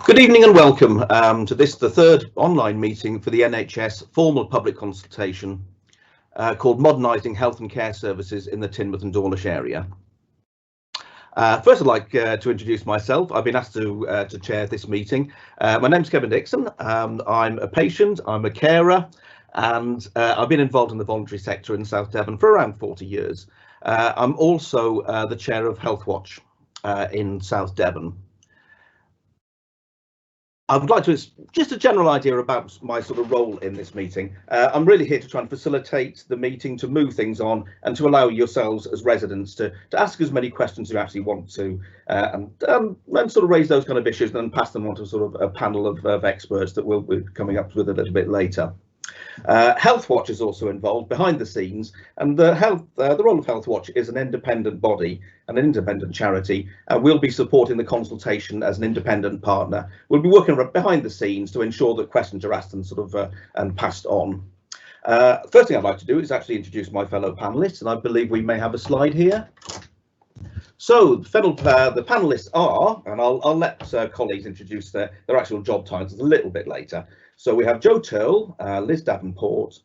Good evening and welcome to this, the third online meeting for the NHS formal public consultation called Modernising Health and Care Services in the Teignmouth and Dawlish area. First, I'd like to introduce myself. I've been asked to chair this meeting. My name's Kevin Dixon. I'm a patient, I'm a carer, and I've been involved in the voluntary sector in South Devon for around 40 years. I'm also the chair of Health Watch in South Devon. I would like to just a general idea about my sort of role in this meeting. I'm really here to try and facilitate the meeting, to move things on, and to allow yourselves as residents to ask as many questions as you actually want to, and sort of raise those kind of issues, and then pass them on to sort of a panel of experts that we'll be coming up with a little bit later. Health Watch is also involved behind the scenes, and the role of Health Watch is an independent body and an independent charity. We'll be supporting the consultation as an independent partner. We'll be working behind the scenes to ensure that questions are asked and sort of and passed on. First thing I'd like to do is actually introduce my fellow panelists, and I believe we may have a slide here. So the panelists are, and I'll let colleagues introduce their actual job titles a little bit later. So we have Joe Turl, Liz Davenport,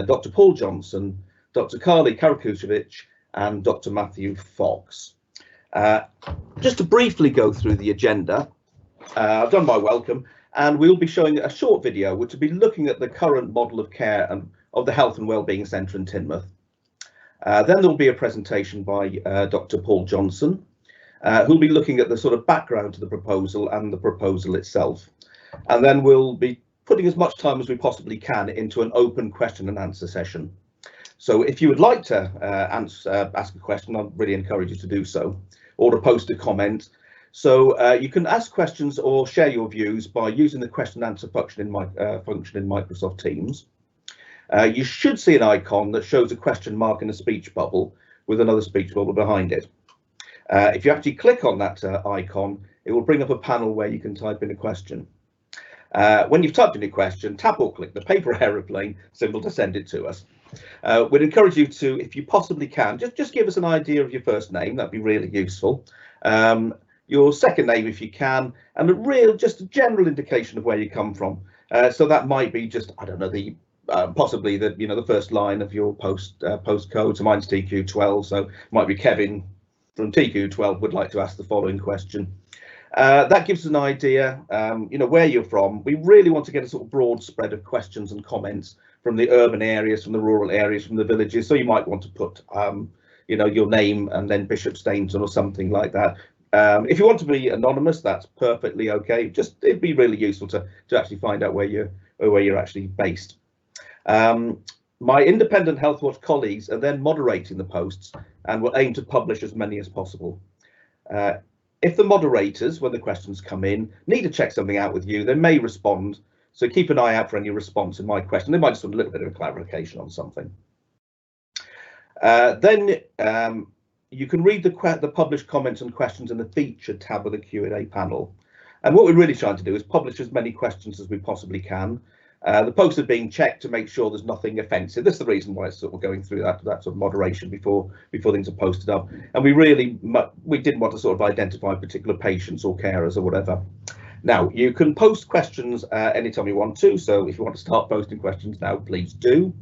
Dr. Paul Johnson, Dr. Carly Karakucevic, and Dr. Matthew Fox. Just to briefly go through the agenda, I've done my welcome, and we'll be showing a short video which will be looking at the current model of care and of the Health and Wellbeing Centre in Teignmouth. Then there'll be a presentation by Dr. Paul Johnson, who'll be looking at the sort of background to the proposal and the proposal itself. And then we'll be putting as much time as we possibly can into an open question and answer session. So if you would like to ask a question, I'd really encourage you to do so, or to post a comment. So you can ask questions or share your views by using the question and answer function in Microsoft Teams. You should see an icon that shows a question mark in a speech bubble with another speech bubble behind it. If you actually click on that icon, it will bring up a panel where you can type in a question. When you've typed in your question, tap or click the paper aeroplane symbol to send it to us. We'd encourage you to, if you possibly can, just give us an idea of your first name. That'd be really useful. Your second name, if you can, and just a general indication of where you come from. So that might be just, I don't know, possibly the first line of your postcode. So mine's TQ12, so it might be Kevin from TQ12 would like to ask the following question. That gives us an idea, where you're from. We really want to get a sort of broad spread of questions and comments from the urban areas, from the rural areas, from the villages. So you might want to put, your name and then Bishop Stainton or something like that. If you want to be anonymous, that's perfectly okay. It'd be really useful to actually find out where you're actually based. My independent Health Watch colleagues are then moderating the posts and will aim to publish as many as possible. If the moderators, when the questions come in, need to check something out with you, they may respond. So keep an eye out for any response in my question. They might just want a little bit of a clarification on something. Then you can read the published comments and questions in the featured tab of the Q&A panel. And what we're really trying to do is publish as many questions as we possibly can. The posts are being checked to make sure there's nothing offensive. This is the reason why it's sort of going through that sort of moderation before things are posted up. And we didn't want to sort of identify particular patients or carers or whatever. Now, you can post questions anytime you want to. So if you want to start posting questions now, please do.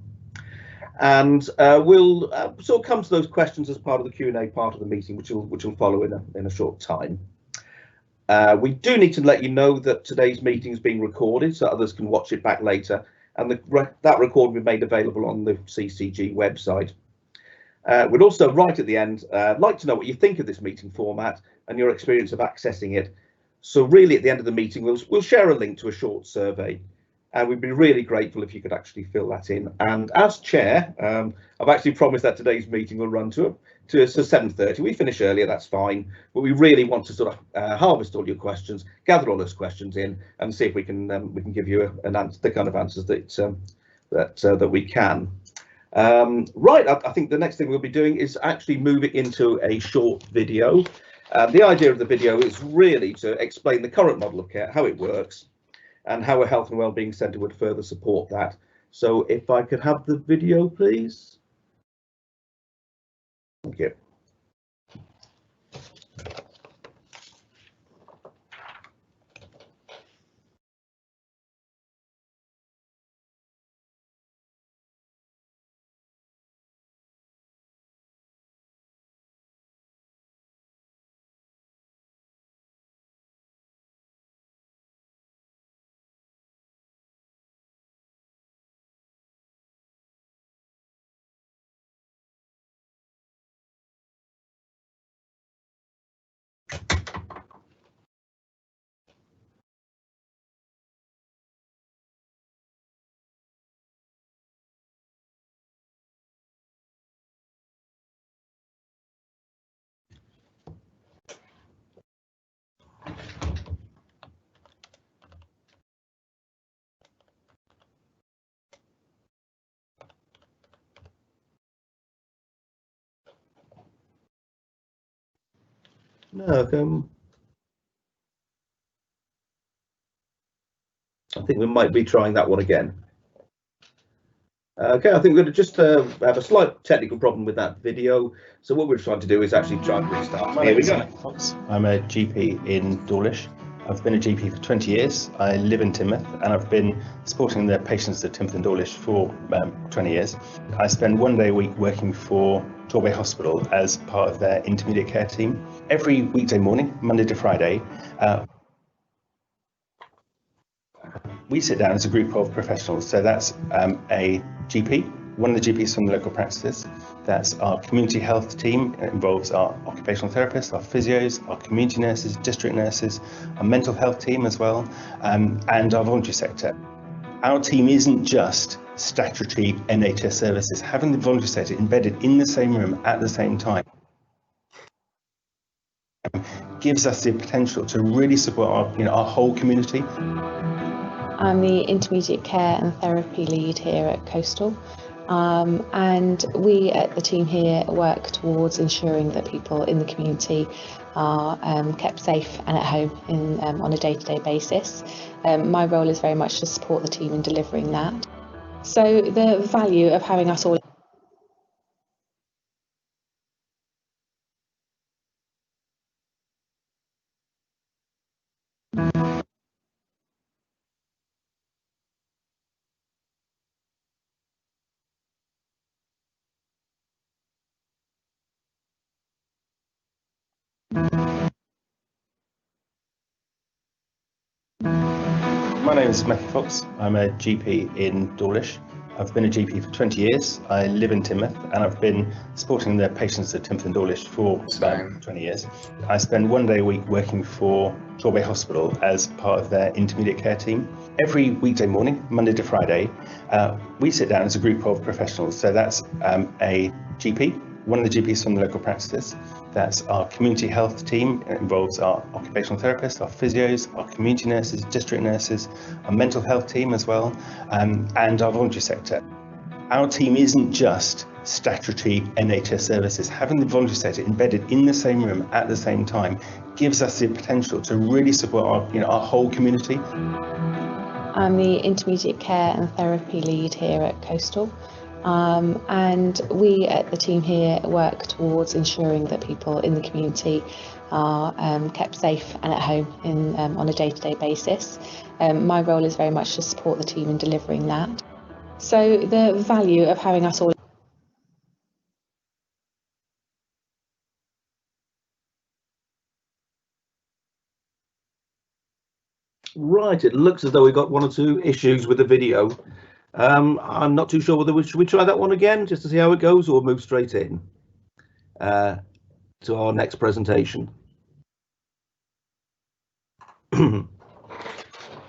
And we'll sort of come to those questions as part of the Q&A part of the meeting, which will follow in a short time. We do need to let you know that today's meeting is being recorded so others can watch it back later, and that recording will be made available on the CCG website. We'd also, right at the end, like to know what you think of this meeting format and your experience of accessing it. So really at the end of the meeting, we'll share a link to a short survey. and we'd be really grateful if you could actually fill that in. And as chair, I've actually promised that today's meeting will run to 7:30. We finish earlier, that's fine, but we really want to sort of harvest all your questions, gather all those questions in, and see if we can give you an answer, the kind of answers that we can. Right, I think the next thing we'll be doing is actually moving into a short video. The idea of the video is really to explain the current model of care, how it works, and how a health and wellbeing centre would further support that. So if I could have the video, please. Thank you. No, I think we might be trying that one again. Okay, I think we're going to just have a slight technical problem with that video. So what we're trying to do is actually try and restart. Here we go. I'm a GP in Dawlish. I've been a GP for 20 years. I live in Teignmouth and I've been supporting the patients at Teignmouth and Dawlish for 20 years. I spend 1 day a week working for Dawlish Hospital as part of their intermediate care team. Every weekday morning, Monday to Friday, we sit down as a group of professionals. So that's a GP, one of the GPs from the local practices. That's our community health team. It involves our occupational therapists, our physios, our community nurses, district nurses, our mental health team as well, and our voluntary sector. Our team isn't just statutory NHS services. Having the voluntary sector embedded in the same room at the same time gives us the potential to really support our whole community. I'm the intermediate care and therapy lead here at Coastal, and we at the team here work towards ensuring that people in the community are kept safe and at home on a day-to-day basis. My role is very much to support the team in delivering that. So the value of having us all My name is Matthew Fox. I'm a GP in Dawlish. I've been a GP for 20 years. I live in Teignmouth and I've been supporting the patients at Teignmouth and Dawlish for about 20 years. I spend 1 day a week working for Dawlish Hospital as part of their intermediate care team. Every weekday morning, Monday to Friday, we sit down as a group of professionals. So that's a GP, one of the GPs from the local practices. That's our community health team. It involves our occupational therapists, our physios, our community nurses, district nurses, our mental health team as well, and our voluntary sector. Our team isn't just statutory NHS services. Having the voluntary sector embedded in the same room at the same time gives us the potential to really support our whole community. I'm the intermediate care and therapy lead here at Coastal. And we at the team here work towards ensuring that people in the community are kept safe and at home on a day-to-day basis. My role is very much to support the team in delivering that. So the value of having us all Right, it looks as though we've got one or two issues with the video. I'm not too sure whether should we try that one again just to see how it goes, or move straight in to our next presentation.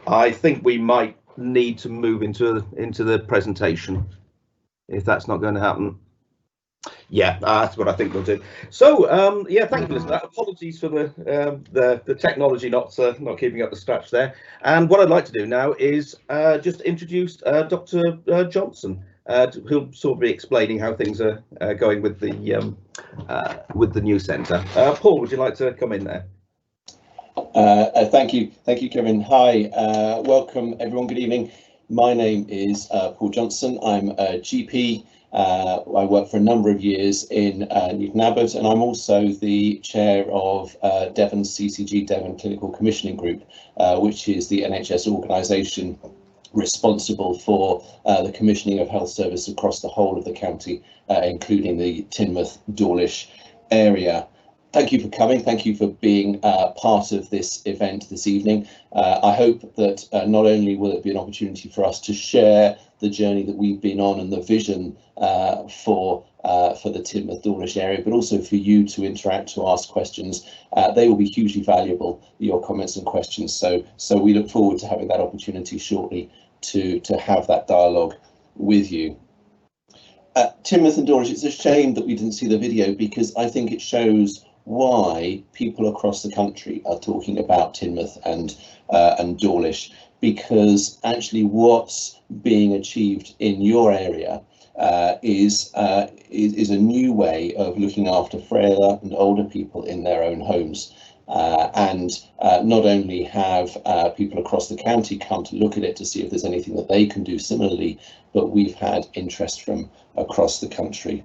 I think we might need to move into the presentation, if that's not going to happen. Yeah, that's what I think we'll do. So yeah, thank you for listening. Apologies for the technology not keeping up the scratch there. And what I'd like to do now is just introduce Dr. Johnson, who'll sort of be explaining how things are going with the new centre. Paul, would you like to come in there? Thank you, Kevin. Hi, welcome everyone. Good evening. My name is Paul Johnson. I'm a GP. I worked for a number of years in Newton Abbot, and I'm also the chair of Devon's CCG Devon Clinical Commissioning Group, which is the NHS organisation responsible for the commissioning of health service across the whole of the county, including the Teignmouth Dawlish area. Thank you for coming. Thank you for being part of this event this evening. I hope that not only will it be an opportunity for us to share the journey that we've been on and the vision for the Teignmouth Dawlish area, but also for you to interact, to ask questions. They will be hugely valuable, your comments and questions. So we look forward to having that opportunity shortly to have that dialogue with you. Teignmouth and Dawlish, it's a shame that we didn't see the video, because I think it shows why people across the country are talking about Teignmouth and Dawlish, because actually what's being achieved in your area is a new way of looking after frailer and older people in their own homes. And not only have people across the county come to look at it to see if there's anything that they can do similarly, but we've had interest from across the country.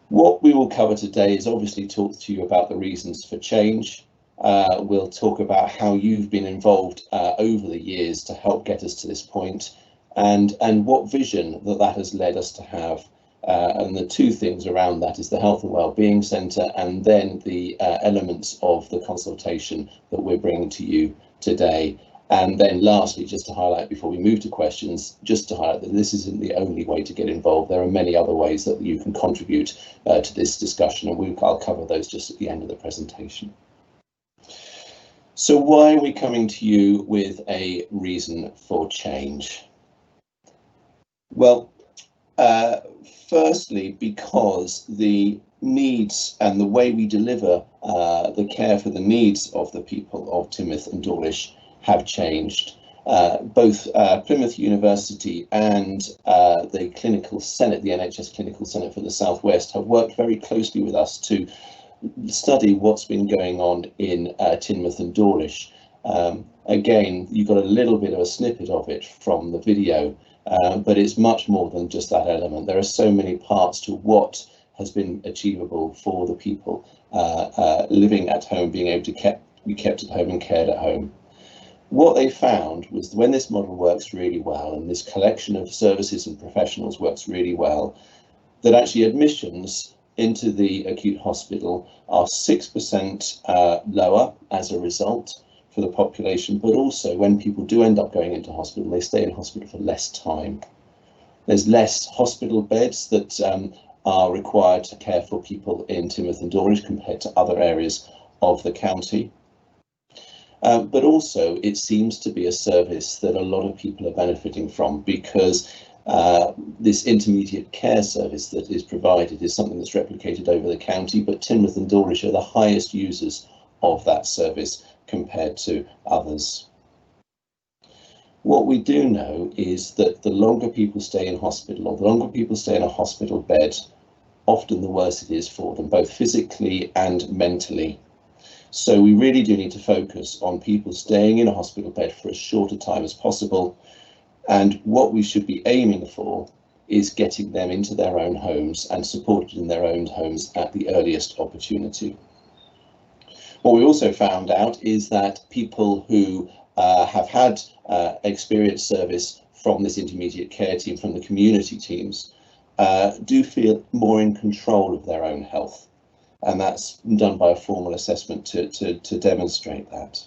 What we will cover today is obviously talk to you about the reasons for change. We'll talk about how you've been involved over the years to help get us to this point, and what vision that has led us to have. And the two things around that is the Health and Wellbeing Centre, and then the elements of the consultation that we're bringing to you today. And then lastly, just to highlight before we move to questions, just to highlight that this isn't the only way to get involved. There are many other ways that you can contribute to this discussion, and I'll cover those just at the end of the presentation. So why are we coming to you with a reason for change? Well, firstly, because the needs and the way we deliver the care for the needs of the people of Teignmouth and Dawlish have changed. Both Plymouth University and the Clinical Senate, the NHS Clinical Senate for the South West, have worked very closely with us to study what's been going on in Teignmouth and Dawlish. Again, you got a little bit of a snippet of it from the video, but it's much more than just that element. There are so many parts to what has been achievable for the people living at home, being able to be kept at home and cared at home. What they found was when this model works really well, and this collection of services and professionals works really well, that actually admissions into the acute hospital are 6% lower as a result for the population, but also when people do end up going into hospital, they stay in hospital for less time. There's less hospital beds that are required to care for people in Teignmouth and Dawlish compared to other areas of the county. But also it seems to be a service that a lot of people are benefiting from, because this intermediate care service that is provided is something that's replicated over the county, but Teignmouth and Dawlish are the highest users of that service compared to others. What we do know is that the longer people stay in hospital, or the longer people stay in a hospital bed, often the worse it is for them, both physically and mentally. So we really do need to focus on people staying in a hospital bed for as short a time as possible. And what we should be aiming for is getting them into their own homes and supported in their own homes at the earliest opportunity. What we also found out is that people who have had experienced service from this intermediate care team, from the community teams, do feel more in control of their own health. And that's done by a formal assessment to demonstrate that.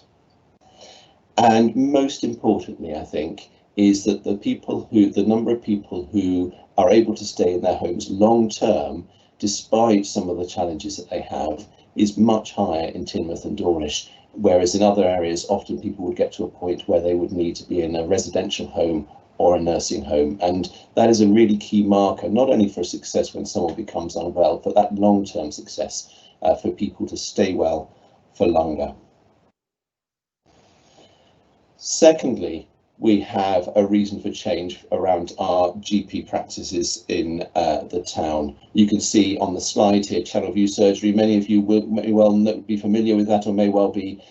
And most importantly, I think, is that the number of people who are able to stay in their homes long term, despite some of the challenges that they have, is much higher in Teignmouth and Dawlish. whereas in other areas often people would get to a point where they would need to be in a residential home or a nursing home, and that is a really key marker, not only for success when someone becomes unwell, but that long-term success for people to stay well for longer. Secondly, we have a reason for change around our GP practices in the town. You can see on the slide here, channel view surgery. Many of you may well be familiar with that, or may well be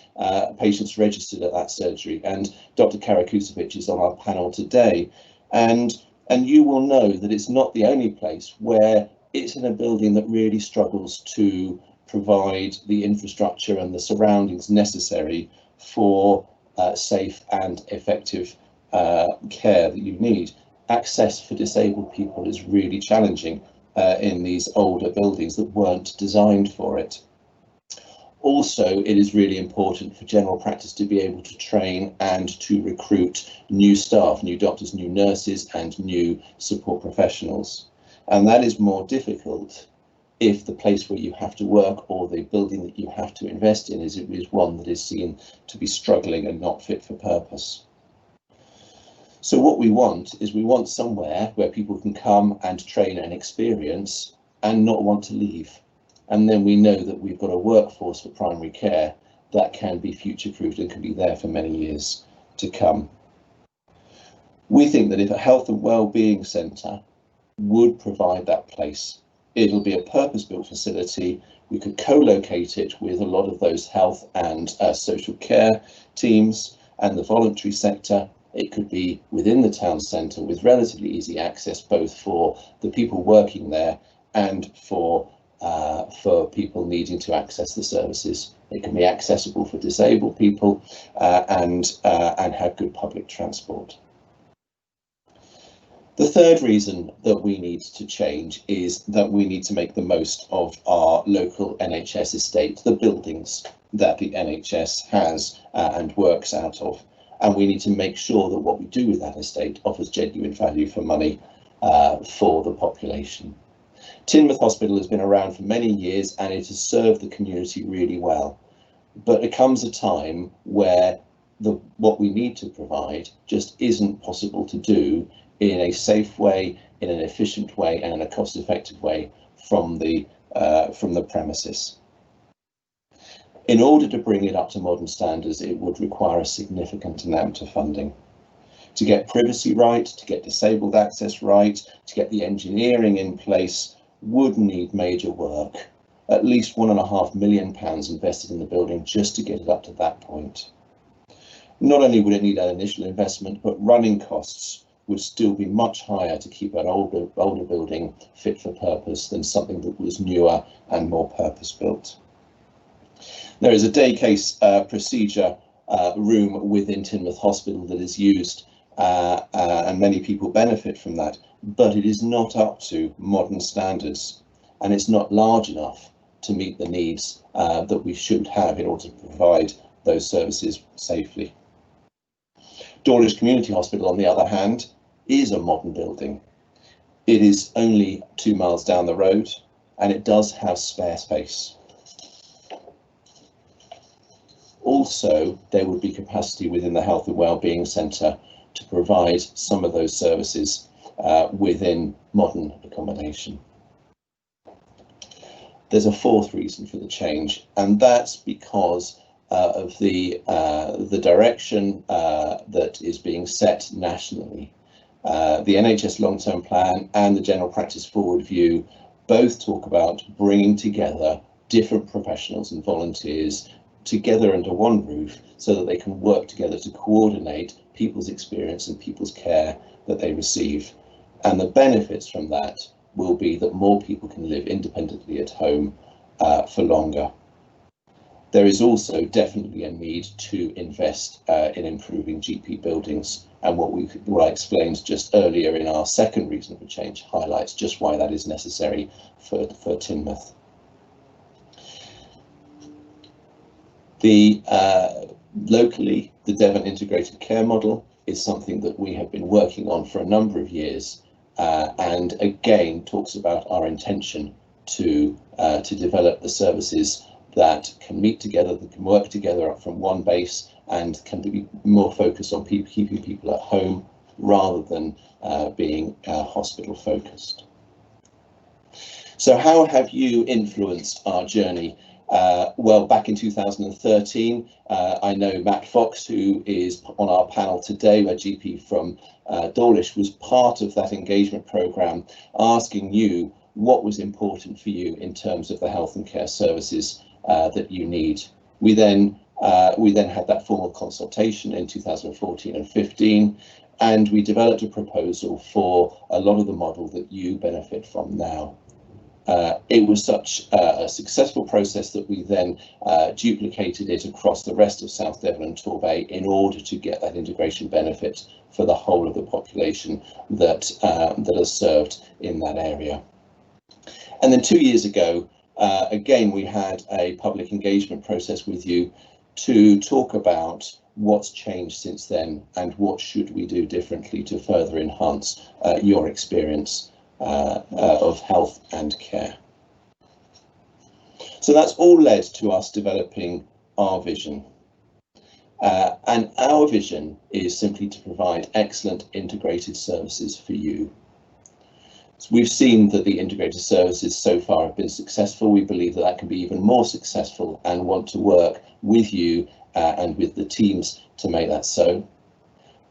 patients registered at that surgery. And Dr. Karakusevic is on our panel today. And you will know that it's not the only place where it's in a building that really struggles to provide the infrastructure and the surroundings necessary for safe and effective care that you need. Access for disabled people is really challenging in these older buildings that weren't designed for it. Also, it is really important for general practice to be able to train and to recruit new staff, new doctors, new nurses, and new support professionals. And that is more difficult if the place where you have to work or the building that you have to invest in is one that is seen to be struggling and not fit for purpose. So what we want is we want somewhere where people can come and train and experience and not want to leave. And then we know that we've got a workforce for primary care that can be future-proofed and can be there for many years to come. We think that if a health and wellbeing centre would provide that place, it'll be a purpose-built facility. We could co-locate it with a lot of those health and social care teams and the voluntary sector. It could be within the town centre with relatively easy access, both for the people working there and for people needing to access the services. It can be accessible for disabled people and have good public transport. The third reason that we need to change is that we need to make the most of our local NHS estate, the buildings that the NHS has and works out of. And we need to make sure that what we do with that estate offers genuine value for money for the population. Teignmouth Hospital has been around for many years and it has served the community really well. But there comes a time where what we need to provide just isn't possible to do in a safe way, in an efficient way, and in a cost-effective way from the premises. In order to bring it up to modern standards, it would require a significant amount of funding. To get privacy right, to get disabled access right, to get the engineering in place would need major work. At least £1.5 million invested in the building just to get it up to that point. Not only would it need that initial investment, but running costs would still be much higher to keep an older building fit for purpose than something that was newer and more purpose-built. There is a day case procedure room within Teignmouth Hospital that is used and many people benefit from that, but it is not up to modern standards and it's not large enough to meet the needs that we should have in order to provide those services safely. Dawlish Community Hospital, on the other hand, is a modern building. It is only 2 miles down the road and it does have spare space. Also, there would be capacity within the Health and Wellbeing Centre to provide some of those services within modern accommodation. There's a fourth reason for the change, and that's because of the direction that is being set nationally. The NHS long-term plan and the general practice forward view both talk about bringing together different professionals and volunteers together under one roof so that they can work together to coordinate people's experience and people's care that they receive. And the benefits from that will be that more people can live independently at home for longer. There is also definitely a need to invest in improving GP buildings, and what I explained just earlier in our second reason for change highlights just why that is necessary for Teignmouth. Locally, the Devon integrated care model is something that we have been working on for a number of years, and again talks about our intention to develop the services that can meet together, that can work together up from one base, and can be more focused on keeping people at home rather than being hospital focused. So how have you influenced our journey? Well, back in 2013, I know Matt Fox, who is on our panel today, a GP from Dawlish, was part of that engagement programme, asking you what was important for you in terms of the health and care services that you need. We then had that formal consultation in 2014 and 15, and we developed a proposal for a lot of the model that you benefit from now. It was such a successful process that we then duplicated it across the rest of South Devon and Torbay in order to get that integration benefit for the whole of the population that are served in that area. And then 2 years ago, again, we had a public engagement process with you to talk about what's changed since then and what should we do differently to further enhance your experience of health and care. So that's all led to us developing our vision. And our vision is simply to provide excellent integrated services for you. So we've seen that the integrated services so far have been successful. We believe that that can be even more successful and want to work with you and with the teams to make that so.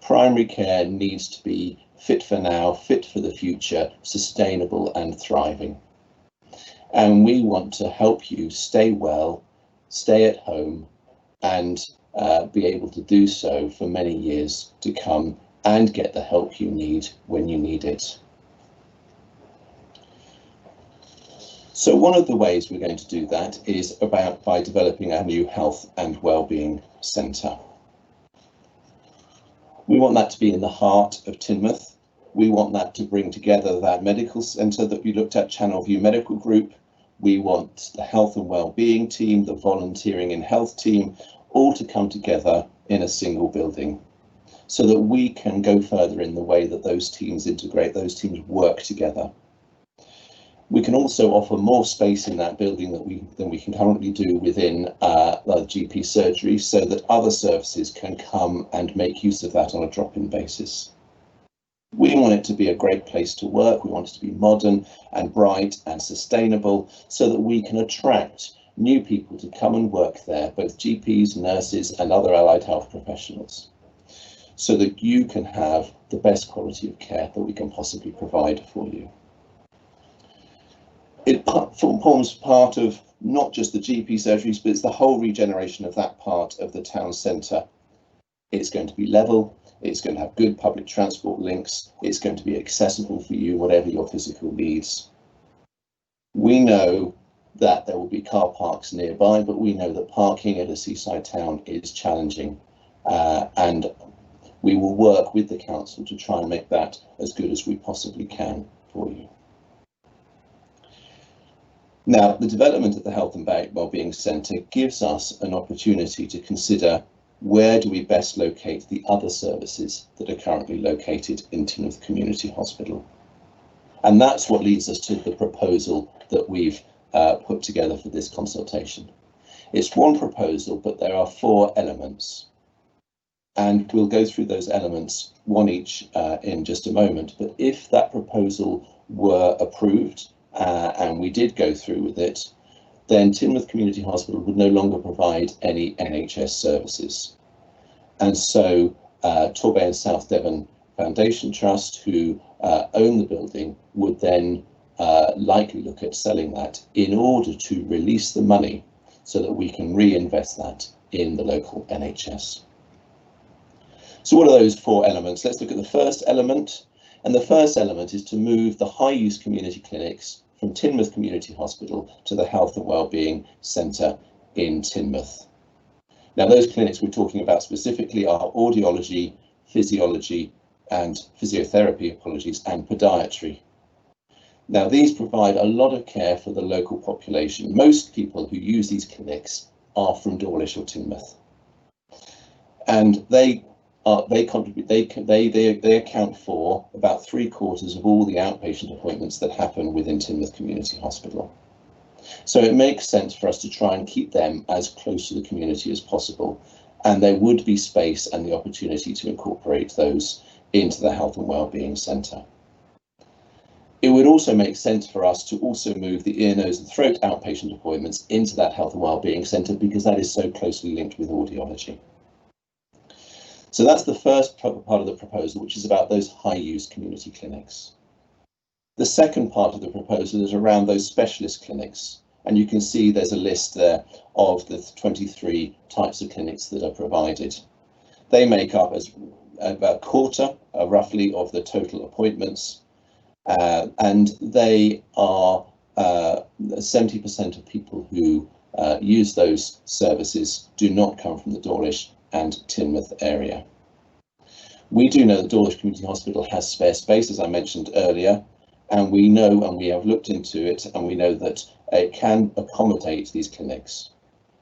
Primary care needs to be fit for now, fit for the future, sustainable and thriving. And we want to help you stay well, stay at home, and be able to do so for many years to come and get the help you need when you need it. So one of the ways we're going to do that is by developing our new health and wellbeing centre. We want that to be in the heart of Teignmouth. We want that to bring together that medical centre that we looked at, Channel View Medical Group. We want the health and wellbeing team, the volunteering and health team, all to come together in a single building so that we can go further in the way that those teams integrate, those teams work together. We can also offer more space in that building than we can currently do within the GP surgery, so that other services can come and make use of that on a drop-in basis. We want it to be a great place to work. We want it to be modern and bright and sustainable so that we can attract new people to come and work there, both GPs, nurses and other allied health professionals, so that you can have the best quality of care that we can possibly provide for you. It forms part of not just the GP surgeries, but it's the whole regeneration of that part of the town centre. It's going to be level, it's going to have good public transport links, it's going to be accessible for you, whatever your physical needs. We know that there will be car parks nearby, but we know that parking at a seaside town is challenging, and we will work with the council to try and make that as good as we possibly can for you. Now, the development of the Health and Wellbeing Centre gives us an opportunity to consider where do we best locate the other services that are currently located in Teignmouth Community Hospital. And that's what leads us to the proposal that we've put together for this consultation. It's one proposal, but there are 4 elements. And we'll go through those elements, one each, in just a moment. But if that proposal were approved, and we did go through with it, then Teignmouth Community Hospital would no longer provide any NHS services. And so Torbay and South Devon Foundation Trust, who own the building, would then likely look at selling that in order to release the money so that we can reinvest that in the local NHS. So what are those 4 elements? Let's look at the first element. And the first element is to move the high-use community clinics from Teignmouth Community Hospital to the Health and Wellbeing Centre in Teignmouth. Now, those clinics we're talking about specifically are audiology, physiology and physiotherapy, and podiatry. Now, these provide a lot of care for the local population. Most people who use these clinics are from Dawlish or Teignmouth, and they account for about 3/4 of all the outpatient appointments that happen within Teignmouth Community Hospital. So it makes sense for us to try and keep them as close to the community as possible, and there would be space and the opportunity to incorporate those into the Health and Wellbeing Centre. It would also make sense for us to also move the ear, nose and throat outpatient appointments into that Health and Wellbeing Centre, because that is so closely linked with audiology. So that's the first part of the proposal, which is about those high-use community clinics. The second part of the proposal is around those specialist clinics, and you can see there's a list there of the 23 types of clinics that are provided. They make up as about a quarter, roughly, of the total appointments, and they are 70% of people who use those services do not come from the Dawlish and Teignmouth area. We do know that Dawlish Community Hospital has spare space, as I mentioned earlier, and we know, and we have looked into it, and we know that it can accommodate these clinics.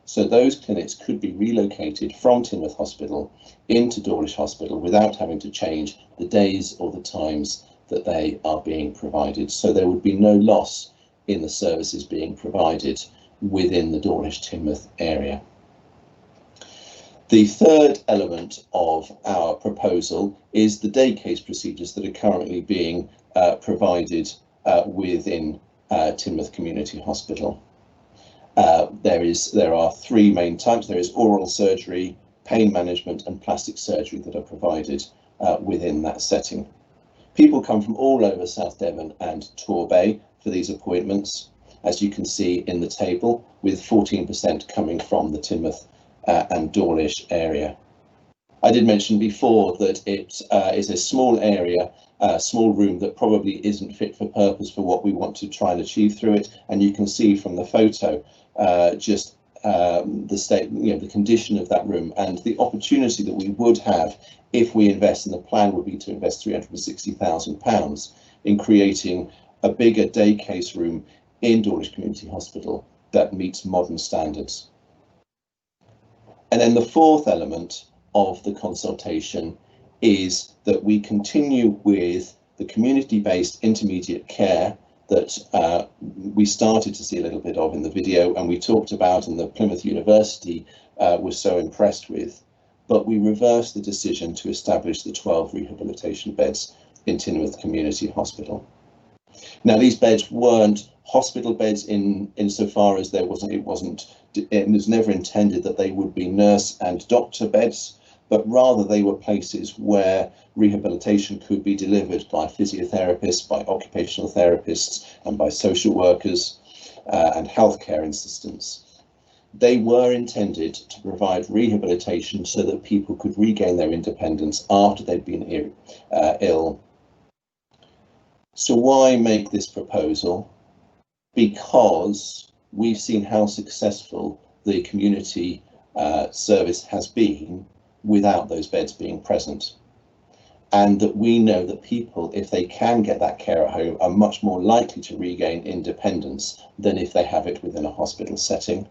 So those clinics could be relocated from Teignmouth Hospital into Dawlish Hospital without having to change the days or the times that they are being provided. So there would be no loss in the services being provided within the Dawlish Teignmouth area. The third element of our proposal is the day case procedures that are currently being provided within Teignmouth Community Hospital. There are three main types. There is oral surgery, pain management and plastic surgery that are provided within that setting. People come from all over South Devon and Torbay for these appointments, as you can see in the table, with 14% coming from the Teignmouth and Dawlish area. I did mention before that it is a small area, a small room that probably isn't fit for purpose for what we want to try and achieve through it, and you can see from the photo just the state, the condition of that room and the opportunity that we would have if we invest, and the plan would be to invest £360,000 in creating a bigger day case room in Dawlish Community Hospital that meets modern standards. And then the fourth element of the consultation is that we continue with the community-based intermediate care that we started to see a little bit of in the video, and we talked about, and the Plymouth University was so impressed with, but we reversed the decision to establish the 12 rehabilitation beds in Teignmouth Community Hospital. Now, these beds weren't hospital beds insofar as it was never intended that they would be nurse and doctor beds, but rather they were places where rehabilitation could be delivered by physiotherapists, by occupational therapists, and by social workers and healthcare assistants. They were intended to provide rehabilitation so that people could regain their independence after they'd been ill. So why make this proposal? Because we've seen how successful the community service has been without those beds being present, and that we know that people, if they can get that care at home, are much more likely to regain independence than if they have it within a hospital setting.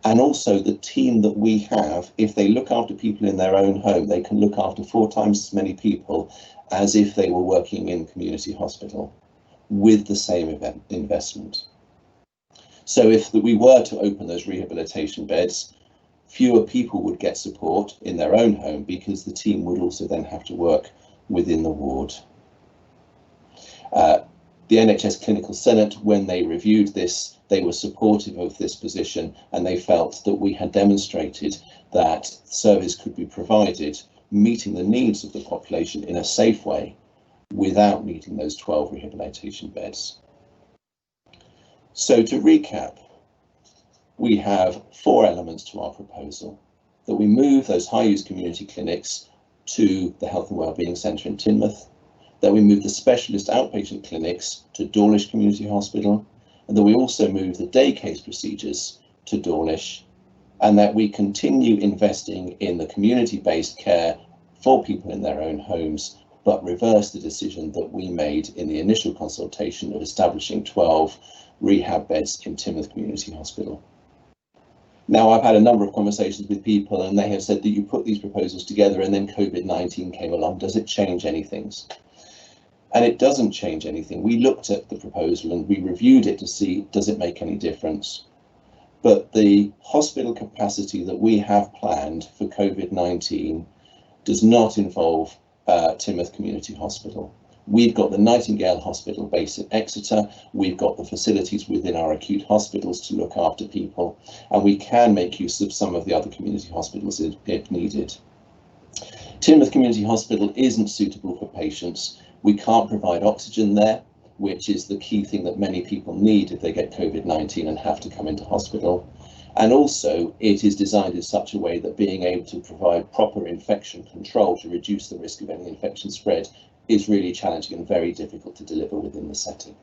And also the team that we have, if they look after people in their own home, they can look after 4 times as many people as if they were working in community hospital with the same investment. So if we were to open those rehabilitation beds, fewer people would get support in their own home because the team would also then have to work within the ward. The NHS Clinical Senate, when they reviewed this, they were supportive of this position, and they felt that we had demonstrated that service could be provided, meeting the needs of the population in a safe way without needing those 12 rehabilitation beds. So to recap, we have 4 elements to our proposal: that we move those high-use community clinics to the Health and Wellbeing Centre in Teignmouth, that we move the specialist outpatient clinics to Dawlish Community Hospital, and that we also move the day case procedures to Dawlish, and that we continue investing in the community-based care for people in their own homes, but reverse the decision that we made in the initial consultation of establishing 12 rehab beds in Teignmouth Community Hospital. Now, I've had a number of conversations with people, and they have said that you put these proposals together and then COVID-19 came along. Does it change anything? and it doesn't change anything. We looked at the proposal and we reviewed it to see, does it make any difference? But the hospital capacity that we have planned for COVID-19 does not involve Teignmouth Community Hospital. We've got the Nightingale Hospital based in Exeter, we've got the facilities within our acute hospitals to look after people, and we can make use of some of the other community hospitals if needed. Teignmouth Community Hospital isn't suitable for patients. We can't provide oxygen there, which is the key thing that many people need if they get COVID-19 and have to come into hospital. And also it is designed in such a way that being able to provide proper infection control to reduce the risk of any infection spread is really challenging and very difficult to deliver within the setting.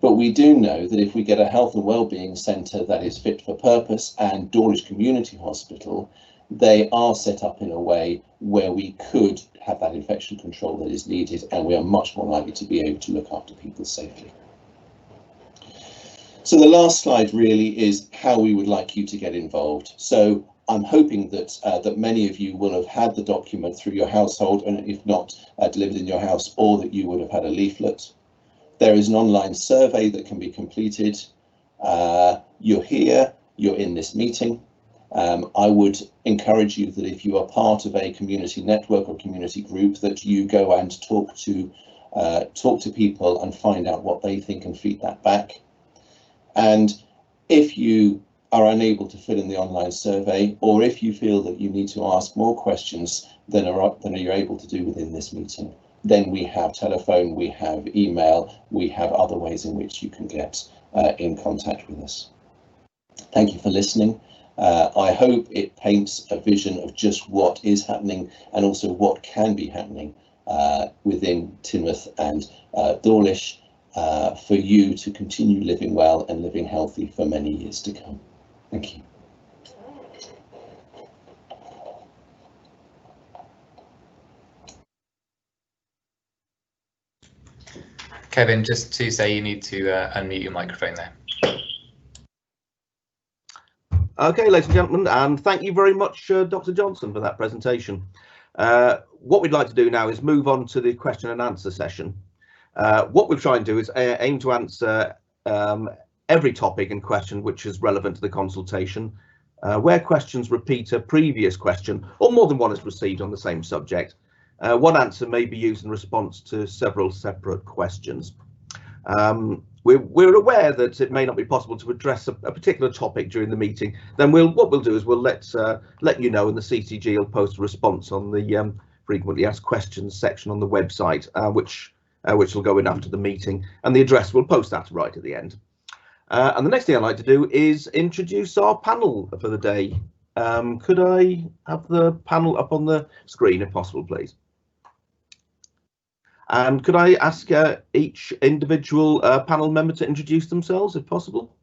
But we do know that if we get a health and wellbeing centre that is fit for purpose, and Dawlish Community Hospital, they are set up in a way where we could have that infection control that is needed, and we are much more likely to be able to look after people safely. So the last slide really is how we would like you to get involved. So I'm hoping that that many of you will have had the document through your household, and if not delivered in your house, or that you would have had a leaflet. There is an online survey that can be completed. You're here, you're in this meeting. I would encourage you that if you are part of a community network or community group, that you go and talk to people and find out what they think and feed that back. And if you are unable to fill in the online survey, or if you feel that you need to ask more questions than you're able to do within this meeting, then we have telephone, we have email, we have other ways in which you can get in contact with us. Thank you for listening. I hope it paints a vision of just what is happening and also what can be happening within Teignmouth and Dawlish for you to continue living well and living healthy for many years to come. Thank you. Kevin, just to say you need to unmute your microphone there. Okay, ladies and gentlemen, and thank you very much, Dr. Johnson, for that presentation. What we'd like to do now is move on to the question and answer session. What we'll try and do is aim to answer every topic and question which is relevant to the consultation. Where questions repeat a previous question, or more than one is received on the same subject, one answer may be used in response to several separate questions. We're aware that it may not be possible to address a particular topic during the meeting. Then what we'll do is we'll let you know, and the CCG will post a response on the frequently asked questions section on the website, which will go in after the meeting, and the address we'll post that right at the end. And the next thing I'd like to do is introduce our panel for the day. Could I have the panel up on the screen if possible, please? And could I ask each individual panel member to introduce themselves if possible?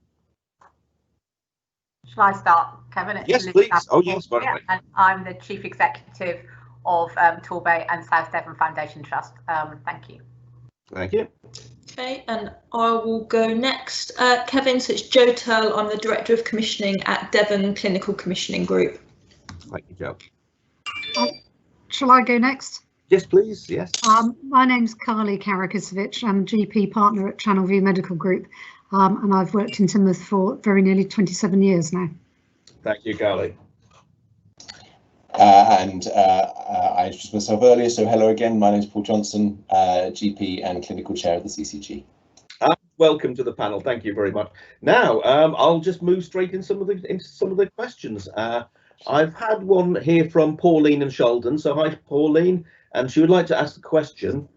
Shall I start, Kevin? Yes, please. Oh, yes, by the way. And I'm the Chief Executive of Torbay and South Devon Foundation Trust. Thank you. Thank you. Okay, and I will go next. Kevin, so it's Jo Turl. I'm the Director of Commissioning at Devon Clinical Commissioning Group. Thank you, Jo. Shall I go next? Yes, please. Yes. My name's Carly Karakasevich. I'm a GP partner at Channel View Medical Group, and I've worked in Teignmouth for very nearly 27 years now. Thank you, Carly. I introduced myself earlier, so hello again. My name is Paul Johnson, GP and Clinical Chair of the CCG. Welcome to the panel. Thank you very much. Now, I'll just move straight into some of the questions. I've had one here from Pauline and Sheldon. So hi, Pauline, and she would like to ask the question: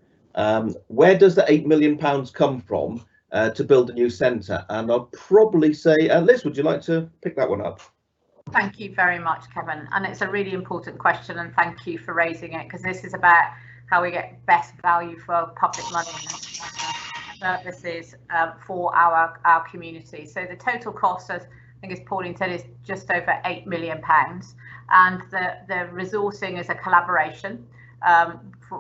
where does the £8 million come from to build a new centre? And I'll probably say, Liz, would you like to pick that one up? Thank you very much, Kevin. And it's a really important question, and thank you for raising it, because this is about how we get best value for public money and services for our community. So the total cost, as I think as Pauline said, is just over £8 million. And the resourcing is a collaboration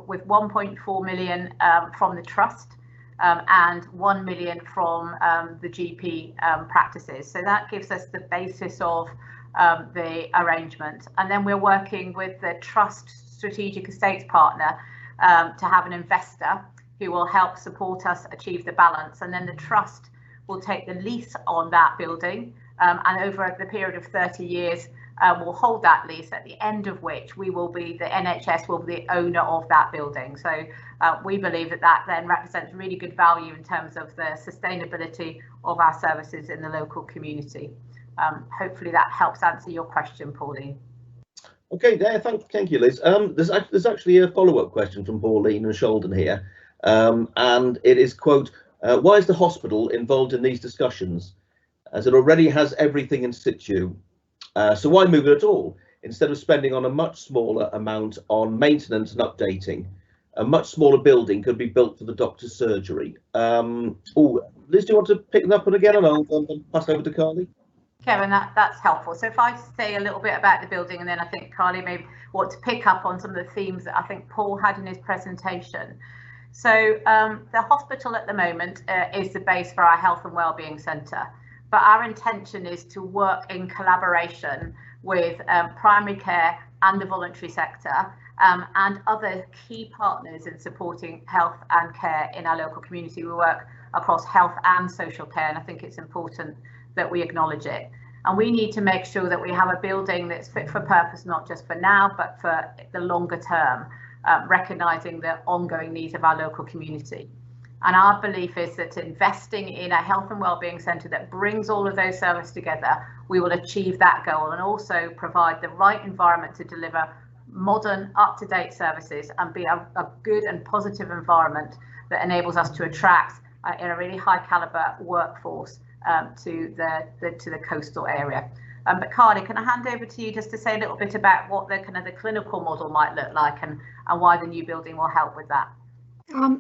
with 1.4 million from the trust and 1 million from the GP practices. So that gives us the basis of the arrangement. And then we're working with the trust strategic estates partner to have an investor who will help support us achieve the balance, and then the trust will take the lease on that building, and over the period of 30 years will hold that lease, at the end of which we will be, the NHS will be the owner of that building. So we believe that that then represents really good value in terms of the sustainability of our services in the local community. Hopefully that helps answer your question, Pauline. Okay, there. Thank you, Liz. There's actually a follow-up question from Pauline and Sheldon here, and it is, quote, why is the hospital involved in these discussions, as it already has everything in situ? So why move it at all, instead of spending on a much smaller amount on maintenance and updating? A much smaller building could be built for the doctor's surgery. Oh, Liz, do you want to pick that up again, and I'll pass over to Carly? Kevin, that's helpful. So if I say a little bit about the building, and then I think Carly may want to pick up on some of the themes that I think Paul had in his presentation. So the hospital at the moment is the base for our health and wellbeing centre, but our intention is to work in collaboration with primary care and the voluntary sector, and other key partners in supporting health and care in our local community. We work across health and social care, and I think it's important that we acknowledge it. And we need to make sure that we have a building that's fit for purpose, not just for now, but for the longer term, recognising the ongoing needs of our local community. And our belief is that investing in a health and wellbeing centre that brings all of those services together, we will achieve that goal, and also provide the right environment to deliver modern, up-to-date services, and be a good and positive environment that enables us to attract in a really high caliber workforce to the coastal area. But Carly, can I hand over to you just to say a little bit about what the kind of the clinical model might look like, and why the new building will help with that?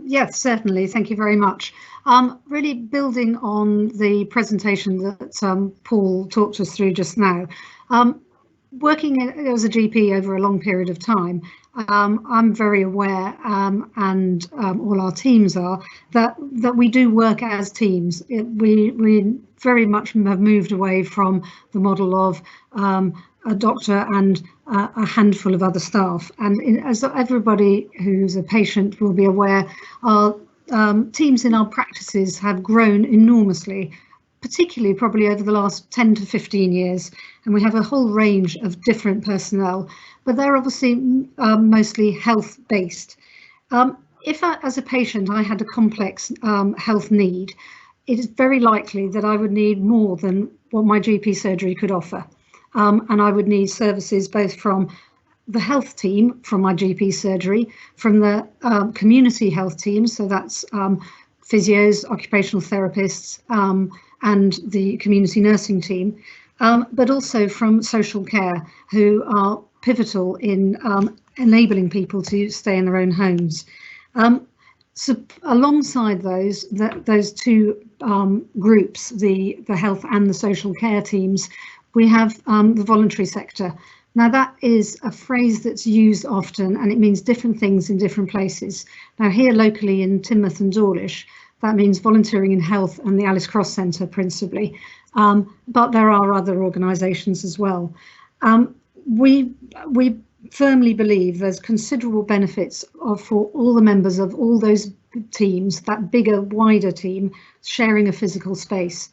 Yes, certainly. Thank you very much. Really building on the presentation that Paul talked us through just now. Working as a GP over a long period of time, I'm very aware, and all our teams are, that we do work as teams. We very much have moved away from the model of a doctor and a handful of other staff. And as everybody who's a patient will be aware, our teams in our practices have grown enormously, particularly probably over the last 10 to 15 years. And we have a whole range of different personnel, but they're obviously mostly health-based. If as a patient I had a complex health need, it is very likely that I would need more than what my GP surgery could offer. And I would need services both from the health team, from my GP surgery, from the community health team, so that's physios, occupational therapists, and the community nursing team, but also from social care, who are pivotal in enabling people to stay in their own homes. So alongside those two groups, the health and the social care teams, we have the voluntary sector. Now that is a phrase that's used often, and it means different things in different places. Now here locally in Teignmouth and Dawlish, that means volunteering in health and the Alice Cross Centre principally, but there are other organisations as well. We firmly believe there's considerable benefits for all the members of all those teams, that bigger, wider team, sharing a physical space.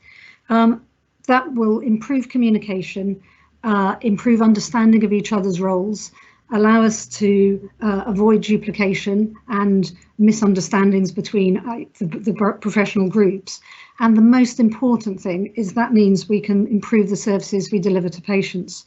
That will improve communication, improve understanding of each other's roles, allow us to avoid duplication and misunderstandings between the professional groups. And the most important thing is that means we can improve the services we deliver to patients.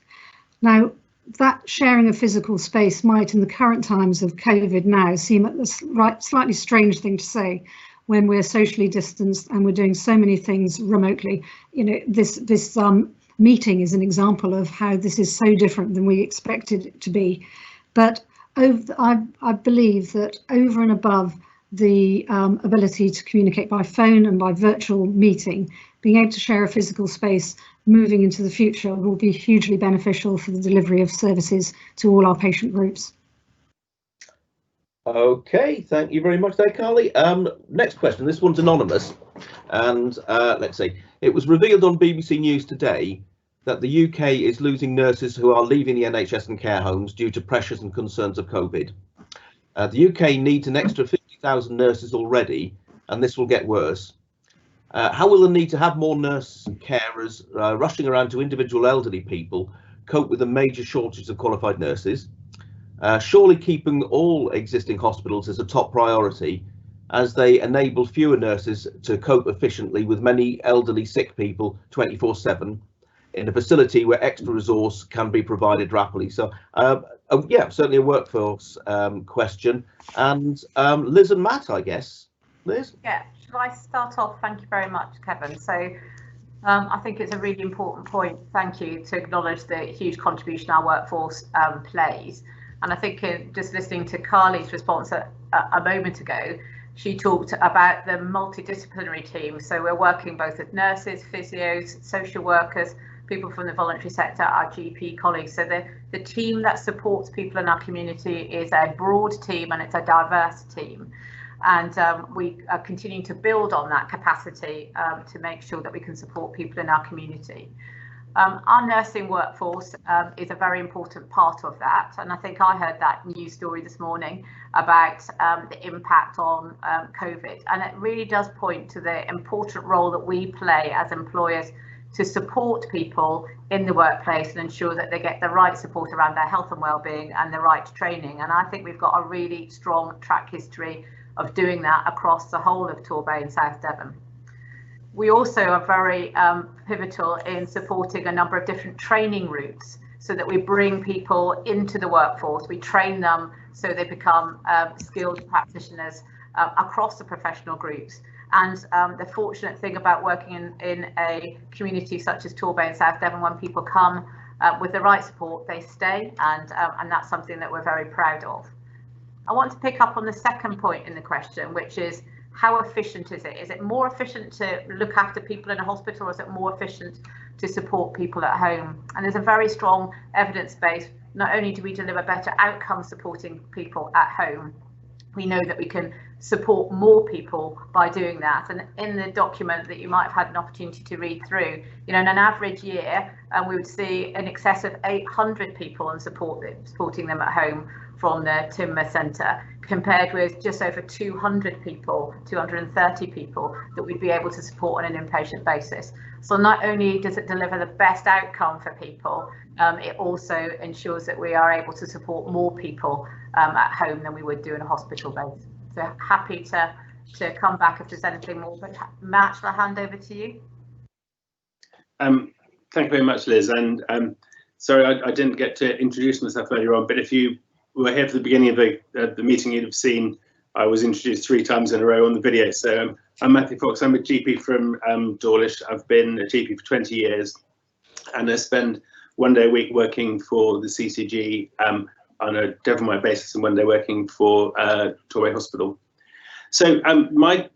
Now, that sharing of physical space might, in the current times of COVID now, seem a slightly strange thing to say when we're socially distanced and we're doing so many things remotely. You know, this meeting is an example of how this is so different than we expected it to be. But I believe that over and above the ability to communicate by phone and by virtual meeting, being able to share a physical space moving into the future will be hugely beneficial for the delivery of services to all our patient groups. Okay, thank you very much there, Carly. Next question, this one's anonymous, and let's see. It was revealed on BBC News today that the UK is losing nurses who are leaving the NHS and care homes due to pressures and concerns of COVID. The UK needs an extra 50,000 nurses already, and this will get worse. How will the need to have more nurses and carers rushing around to individual elderly people cope with the major shortage of qualified nurses? Surely keeping all existing hospitals is a top priority, as they enable fewer nurses to cope efficiently with many elderly sick people 24/7 in a facility where extra resource can be provided rapidly. So yeah, certainly a workforce question. And Liz and Matt, I guess. Liz? Yeah, shall I start off? Thank you very much, Kevin. So I think it's a really important point, thank you, to acknowledge the huge contribution our workforce plays. And I think just listening to Carly's response a moment ago, she talked about the multidisciplinary team. So we're working both with nurses, physios, social workers, people from the voluntary sector, our GP colleagues. So the team that supports people in our community is a broad team, and it's a diverse team. And we are continuing to build on that capacity to make sure that we can support people in our community. Our nursing workforce is a very important part of that, and I think I heard that news story this morning about the impact on COVID, and it really does point to the important role that we play as employers to support people in the workplace and ensure that they get the right support around their health and well-being and the right training. And I think we've got a really strong track history of doing that across the whole of Torbay and South Devon. We also are very pivotal in supporting a number of different training routes so that we bring people into the workforce. We train them so they become skilled practitioners across the professional groups. And the fortunate thing about working in a community such as Torbay and South Devon, when people come with the right support, they stay, and that's something that we're very proud of. I want to pick up on the second point in the question, which is how efficient is it? Is it more efficient to look after people in a hospital, or is it more efficient to support people at home? And there's a very strong evidence base. Not only do we deliver better outcomes supporting people at home, we know that we can support more people by doing that. And in the document that you might have had an opportunity to read through, in an average year, we would see in excess of 800 people and supporting them at home from the Teignmouth Centre, compared with just over 200 people, 230 people that we'd be able to support on an inpatient basis. So not only does it deliver the best outcome for people, it also ensures that we are able to support more people at home than we would do in a hospital base. So happy to come back if there's anything more, but Matt, shall I hand over to you? Thank you very much, Liz. And sorry, I didn't get to introduce myself earlier on, but if you were here for the beginning of the meeting, you'd have seen I was introduced 3 times in a row on the video. So I'm Matthew Fox. I'm a GP from Dawlish. I've been a GP for 20 years, and I spend 1 day a week working for the CCG on a Devonwire basis, and 1 day working for Torbay Hospital. So my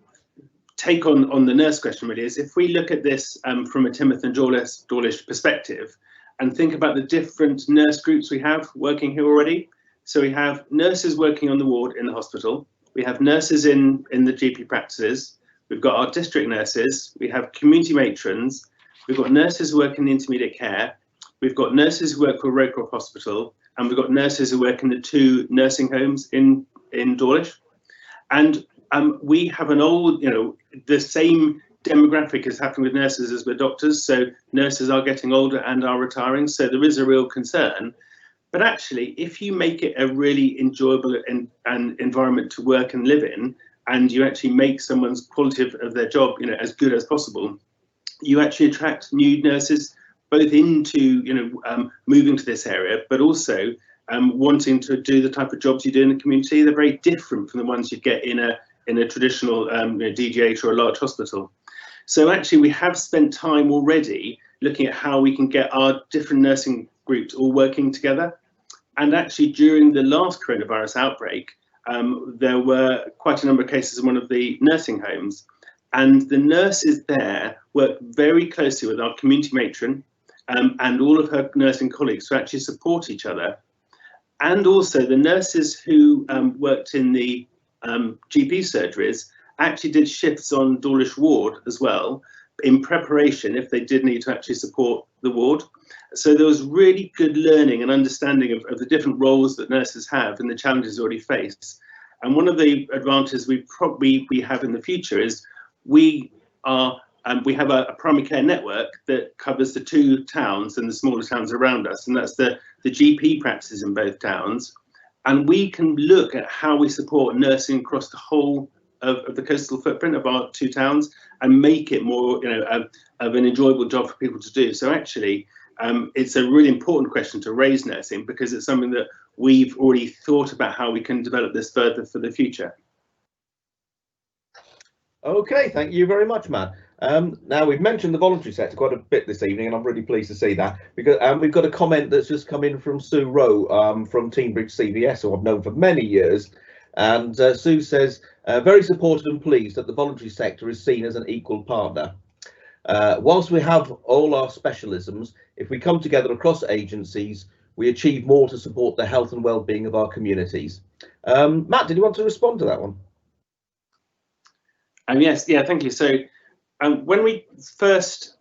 take on the nurse question really is, if we look at this from a Teignmouth and Dawlish perspective and think about the different nurse groups we have working here already. So we have nurses working on the ward in the hospital. We have nurses in the GP practices. We've got our district nurses. We have community matrons. We've got nurses who work in the intermediate care. We've got nurses who work for Roycroft Hospital, and we've got nurses who work in the 2 nursing homes in Dawlish. And we have an old, the same demographic is happening with nurses as with doctors. So nurses are getting older and are retiring. So there is a real concern. But actually, if you make it a really enjoyable and environment to work and live in, and you actually make someone's quality of their job, as good as possible, you actually attract new nurses, both into, moving to this area, but also wanting to do the type of jobs you do in the community. They're very different from the ones you get in a traditional DGH or a large hospital. So actually, we have spent time already looking at how we can get our different nursing groups all working together. And actually, during the last coronavirus outbreak, there were quite a number of cases in one of the nursing homes, and the nurses there worked very closely with our community matron and all of her nursing colleagues to actually support each other. And also the nurses who worked in the GP surgeries actually did shifts on Dawlish ward as well, in preparation if they did need to actually support the ward. So there was really good learning and understanding of the different roles that nurses have and the challenges they already face. And one of the advantages we have in the future is we have a primary care network that covers the 2 towns and the smaller towns around us, and that's the GP practices in both towns. And we can look at how we support nursing across the whole of the coastal footprint of our 2 towns and make it more, of an enjoyable job for people to do. So actually, it's a really important question to raise nursing, because it's something that we've already thought about how we can develop this further for the future. Okay, thank you very much, Matt. Now, we've mentioned the voluntary sector quite a bit this evening, and I'm really pleased to see that, because we've got a comment that's just come in from Sue Rowe from Teignbridge CVS, who I've known for many years. And Sue says, very supported and pleased that the voluntary sector is seen as an equal partner. Whilst we have all our specialisms, if we come together across agencies, we achieve more to support the health and well-being of our communities. Matt, did you want to respond to that one? Yes, yeah, thank you. So when we first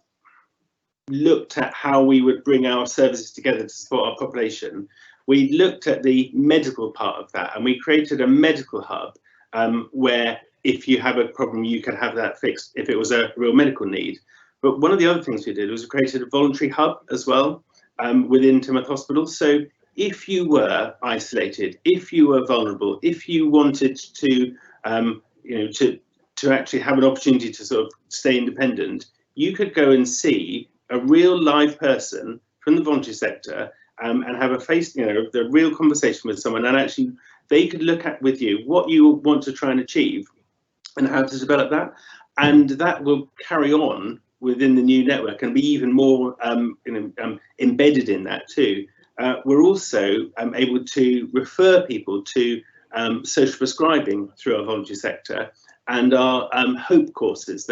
looked at how we would bring our services together to support our population, we looked at the medical part of that, and we created a medical hub where if you have a problem, you can have that fixed if it was a real medical need. But one of the other things we did was we created a voluntary hub as well within Teignmouth Hospital. So if you were isolated, if you were vulnerable, if you wanted to, to actually have an opportunity to sort of stay independent, you could go and see a real live person from the voluntary sector and have a the real conversation with someone, and actually they could look at with you what you want to try and achieve and how to develop that, and that will carry on within the new network and be even more embedded in that too. We're also able to refer people to social prescribing through our voluntary sector and our HOPE courses.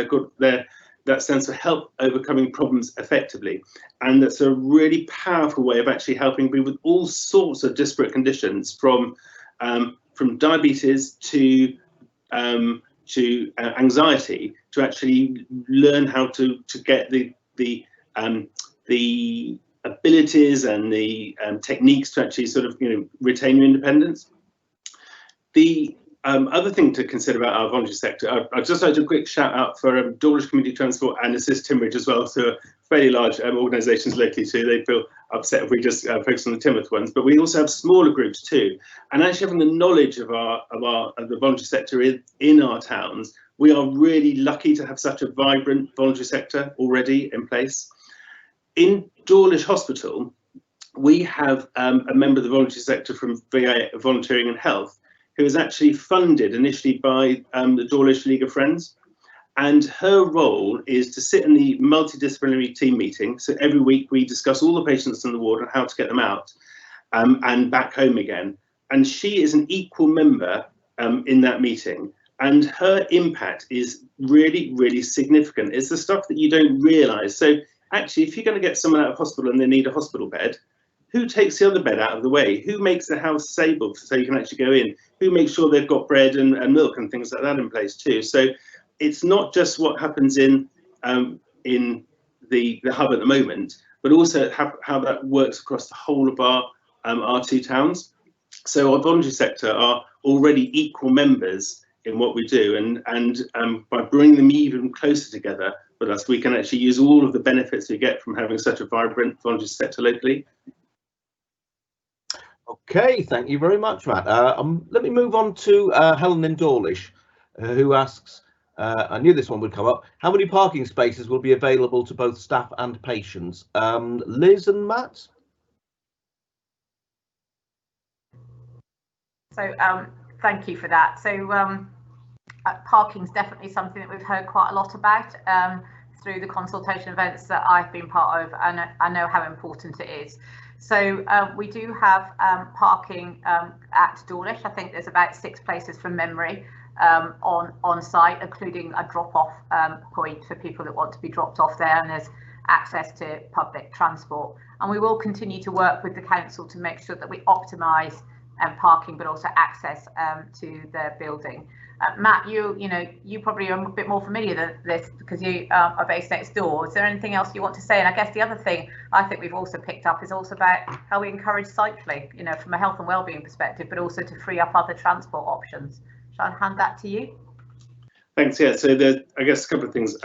That stands for Help Overcoming Problems Effectively, and that's a really powerful way of actually helping people with all sorts of disparate conditions, from diabetes to anxiety, to actually learn how to get the abilities and the techniques to actually sort of retain your independence. The other thing to consider about our voluntary sector, I'd just like to do a quick shout out for Dawlish Community Transport and Assist Teignmouth as well, so fairly large organisations locally too. They feel upset if we just focus on the Teignmouth ones, but we also have smaller groups too. And actually having the knowledge of the voluntary sector in our towns, we are really lucky to have such a vibrant voluntary sector already in place. In Dawlish Hospital, we have a member of the voluntary sector from VA Volunteering and Health, who was actually funded initially by the Dawlish League of Friends. And her role is to sit in the multidisciplinary team meeting. So every week we discuss all the patients in the ward and how to get them out and back home again. And she is an equal member in that meeting. And her impact is really, really significant. It's the stuff that you don't realise. So actually, if you're going to get someone out of hospital and they need a hospital bed, who takes the other bed out of the way? Who makes the house stable so you can actually go in? Who makes sure they've got bread and milk and things like that in place too? So it's not just what happens in the hub at the moment, but also how that works across the whole of our 2 towns. So our voluntary sector are already equal members in what we do, and by bringing them even closer together with us, we can actually use all of the benefits we get from having such a vibrant voluntary sector locally. Okay, thank you very much, Matt. Let me move on to Helen in Dawlish, who asks, I knew this one would come up, how many parking spaces will be available to both staff and patients? Liz and Matt? So thank you for that. So parking is definitely something that we've heard quite a lot about through the consultation events that I've been part of, and I know how important it is. So we do have parking at Dawlish. I think there's about 6 places from memory on site, including a drop-off point for people that want to be dropped off there, and there's access to public transport. And we will continue to work with the council to make sure that we optimise parking, but also access to the building. Matt, you probably are a bit more familiar with this because you are based next door. Is there anything else you want to say? And I guess the other thing I think we've also picked up is also about how we encourage cycling, from a health and wellbeing perspective, but also to free up other transport options. Shall I hand that to you? Thanks. Yeah. So I guess a couple of things.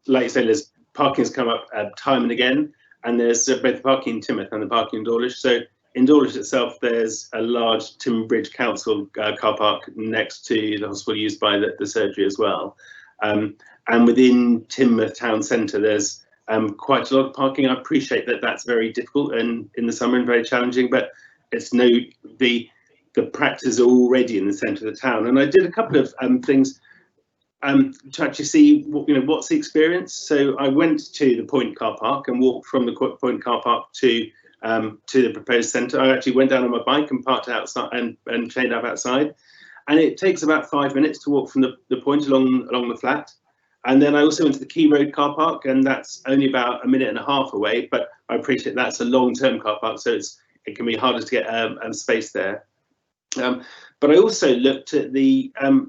Like you said, Liz, parking's come up time and again, and there's both the parking in Teignmouth and the parking in Dawlish. So in Dawlish itself, there's a large Timber Bridge Council car park next to the hospital used by the surgery as well. And within Teignmouth town centre, there's quite a lot of parking. I appreciate that that's very difficult and in the summer and very challenging, but it's the practice are already in the centre of the town. And I did a couple of things to actually see what's the experience. So I went to the Point car park and walked from the Point car park to the proposed centre. I actually went down on my bike and parked outside and chained up outside, and it takes about 5 minutes to walk from the Point along the flat. And then I also went to the Key Road car park, and that's only about a minute and a half away, but I appreciate that's a long-term car park, so it can be harder to get space there. But I also looked at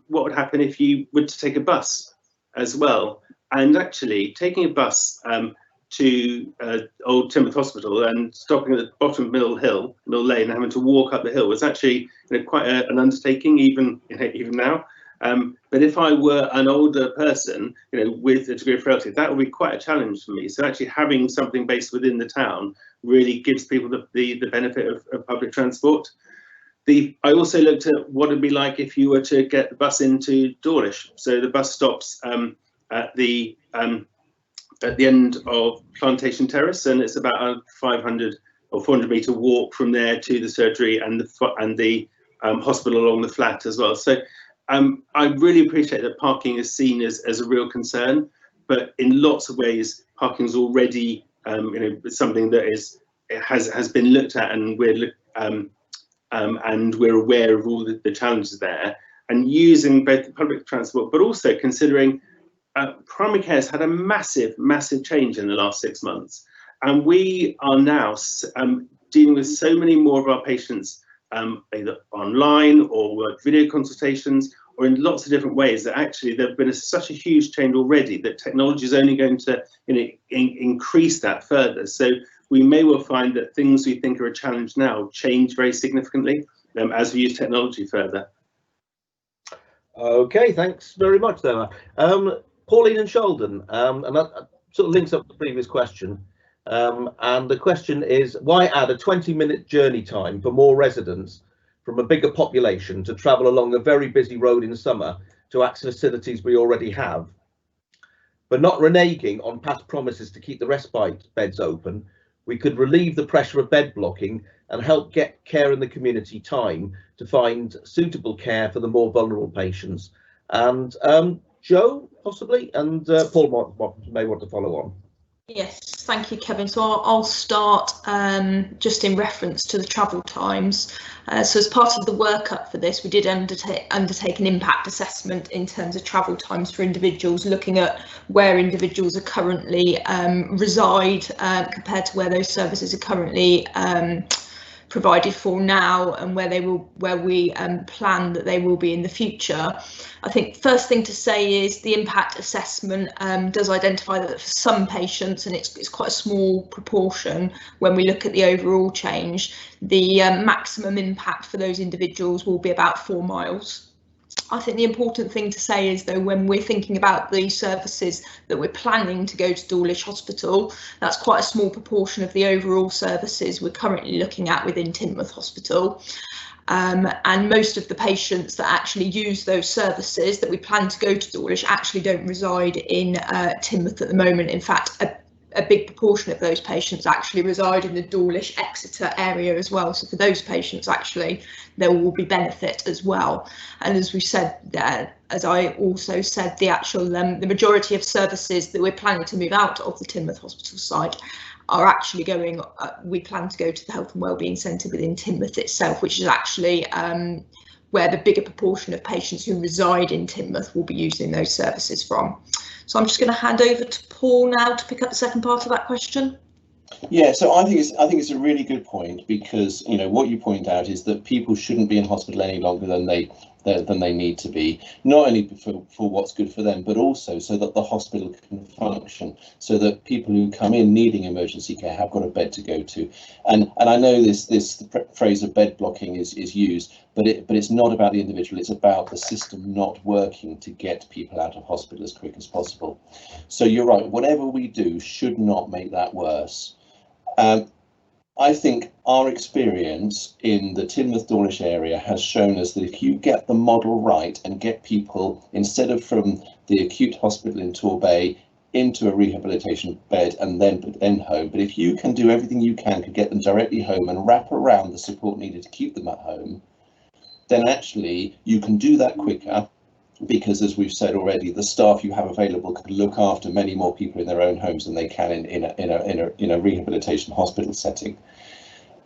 what would happen if you were to take a bus as well. And actually taking a bus to Old Teignmouth Hospital and stopping at the bottom of Mill Lane and having to walk up the hill was actually quite an undertaking even now. But if I were an older person, with a degree of frailty, that would be quite a challenge for me. So actually having something based within the town really gives people the benefit of public transport. I also looked at what it'd be like if you were to get the bus into Dawlish. So the bus stops at the end of Plantation Terrace, and it's about a 500 or 400 metre walk from there to the surgery and the hospital along the flat as well. So I really appreciate that parking is seen as a real concern, but in lots of ways parking is already something that has been looked at, and we're aware of all the challenges there, and using both the public transport, but also considering primary care has had a massive change in the last 6 months, and we are now dealing with so many more of our patients either online or with video consultations or in lots of different ways, that actually there's been such a huge change already that technology is only going to increase that further. So we may well find that things we think are a challenge now change very significantly as we use technology further. Okay, thanks very much there. Pauline and Sheldon, and that sort of links up to the previous question. And the question is, why add a 20-minute journey time for more residents from a bigger population to travel along a very busy road in summer to access facilities we already have? But not reneging on past promises to keep the respite beds open, we could relieve the pressure of bed blocking and help get care in the community time to find suitable care for the more vulnerable patients. And Joe, possibly, and Paul may want to follow on. Yes, thank you, Kevin. So I'll start just in reference to the travel times. So as part of the workup for this, we did undertake an impact assessment in terms of travel times for individuals, looking at where individuals are currently reside compared to where those services are currently provided for now, and where we plan that they will be in the future. I think first thing to say is the impact assessment does identify that for some patients, and it's quite a small proportion when we look at the overall change, the maximum impact for those individuals will be about 4 miles. I think the important thing to say is, though, when we're thinking about the services that we're planning to go to Dawlish Hospital, that's quite a small proportion of the overall services we're currently looking at within Teignmouth Hospital. And most of the patients that actually use those services that we plan to go to Dawlish actually don't reside in Teignmouth at the moment. In fact, a big proportion of those patients actually reside in the Dawlish Exeter area as well. So for those patients, actually, there will be benefit as well. And as we said, as I also said, the majority of services that we're planning to move out of the Teignmouth Hospital site are actually going, we plan to go to the Health and Wellbeing Centre within Teignmouth itself, which is actually where the bigger proportion of patients who reside in Teignmouth will be using those services from. So I'm just going to hand over to Paul now to pick up the second part of that question. Yeah, so I think it's a really good point, because what you point out is that people shouldn't be in hospital any longer than they than they need to be, not only for what's good for them, but also so that the hospital can function, so that people who come in needing emergency care have got a bed to go to. And I know this phrase of bed blocking is used, but it's not about the individual, it's about the system not working to get people out of hospital as quick as possible. So you're right, whatever we do should not make that worse. I think our experience in the Teignmouth Dawlish area has shown us that if you get the model right and get people, instead of from the acute hospital in Torbay into a rehabilitation bed and then home, but if you can do everything you can to get them directly home and wrap around the support needed to keep them at home, then actually you can do that quicker, because as we've said already, the staff you have available can look after many more people in their own homes than they can in a rehabilitation hospital setting.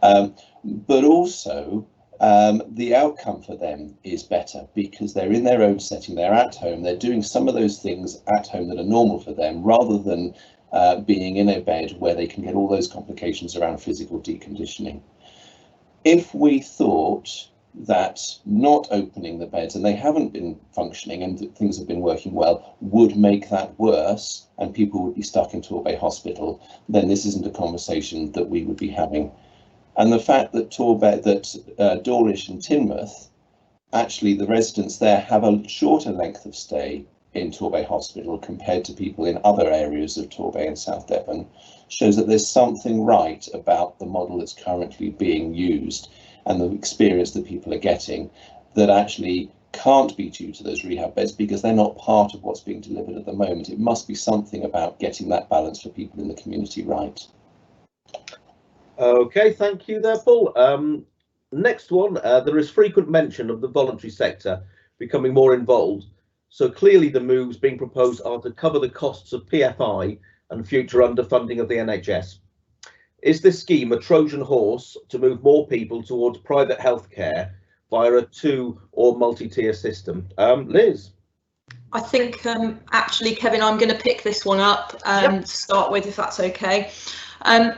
But also the outcome for them is better because they're in their own setting, they're at home, they're doing some of those things at home that are normal for them, rather than being in a bed where they can get all those complications around physical deconditioning. If we thought that not opening the beds, and they haven't been functioning and things have been working well, would make that worse and people would be stuck in Torbay Hospital, then this isn't a conversation that we would be having. And the fact that Dawlish and Teignmouth, actually the residents there have a shorter length of stay in Torbay Hospital compared to people in other areas of Torbay and South Devon, shows that there's something right about the model that's currently being used and the experience that people are getting that actually can't be due to those rehab beds, because they're not part of what's being delivered at the moment. It must be something about getting that balance for people in the community right. Okay, thank you there, Paul. Next one, there is frequent mention of the voluntary sector becoming more involved. So clearly the moves being proposed are to cover the costs of PFI and future underfunding of the NHS. Is this scheme a Trojan horse to move more people towards private healthcare via a two or multi-tier system? Liz? I think actually, Kevin, I'm going to pick this one up to start with, if that's okay.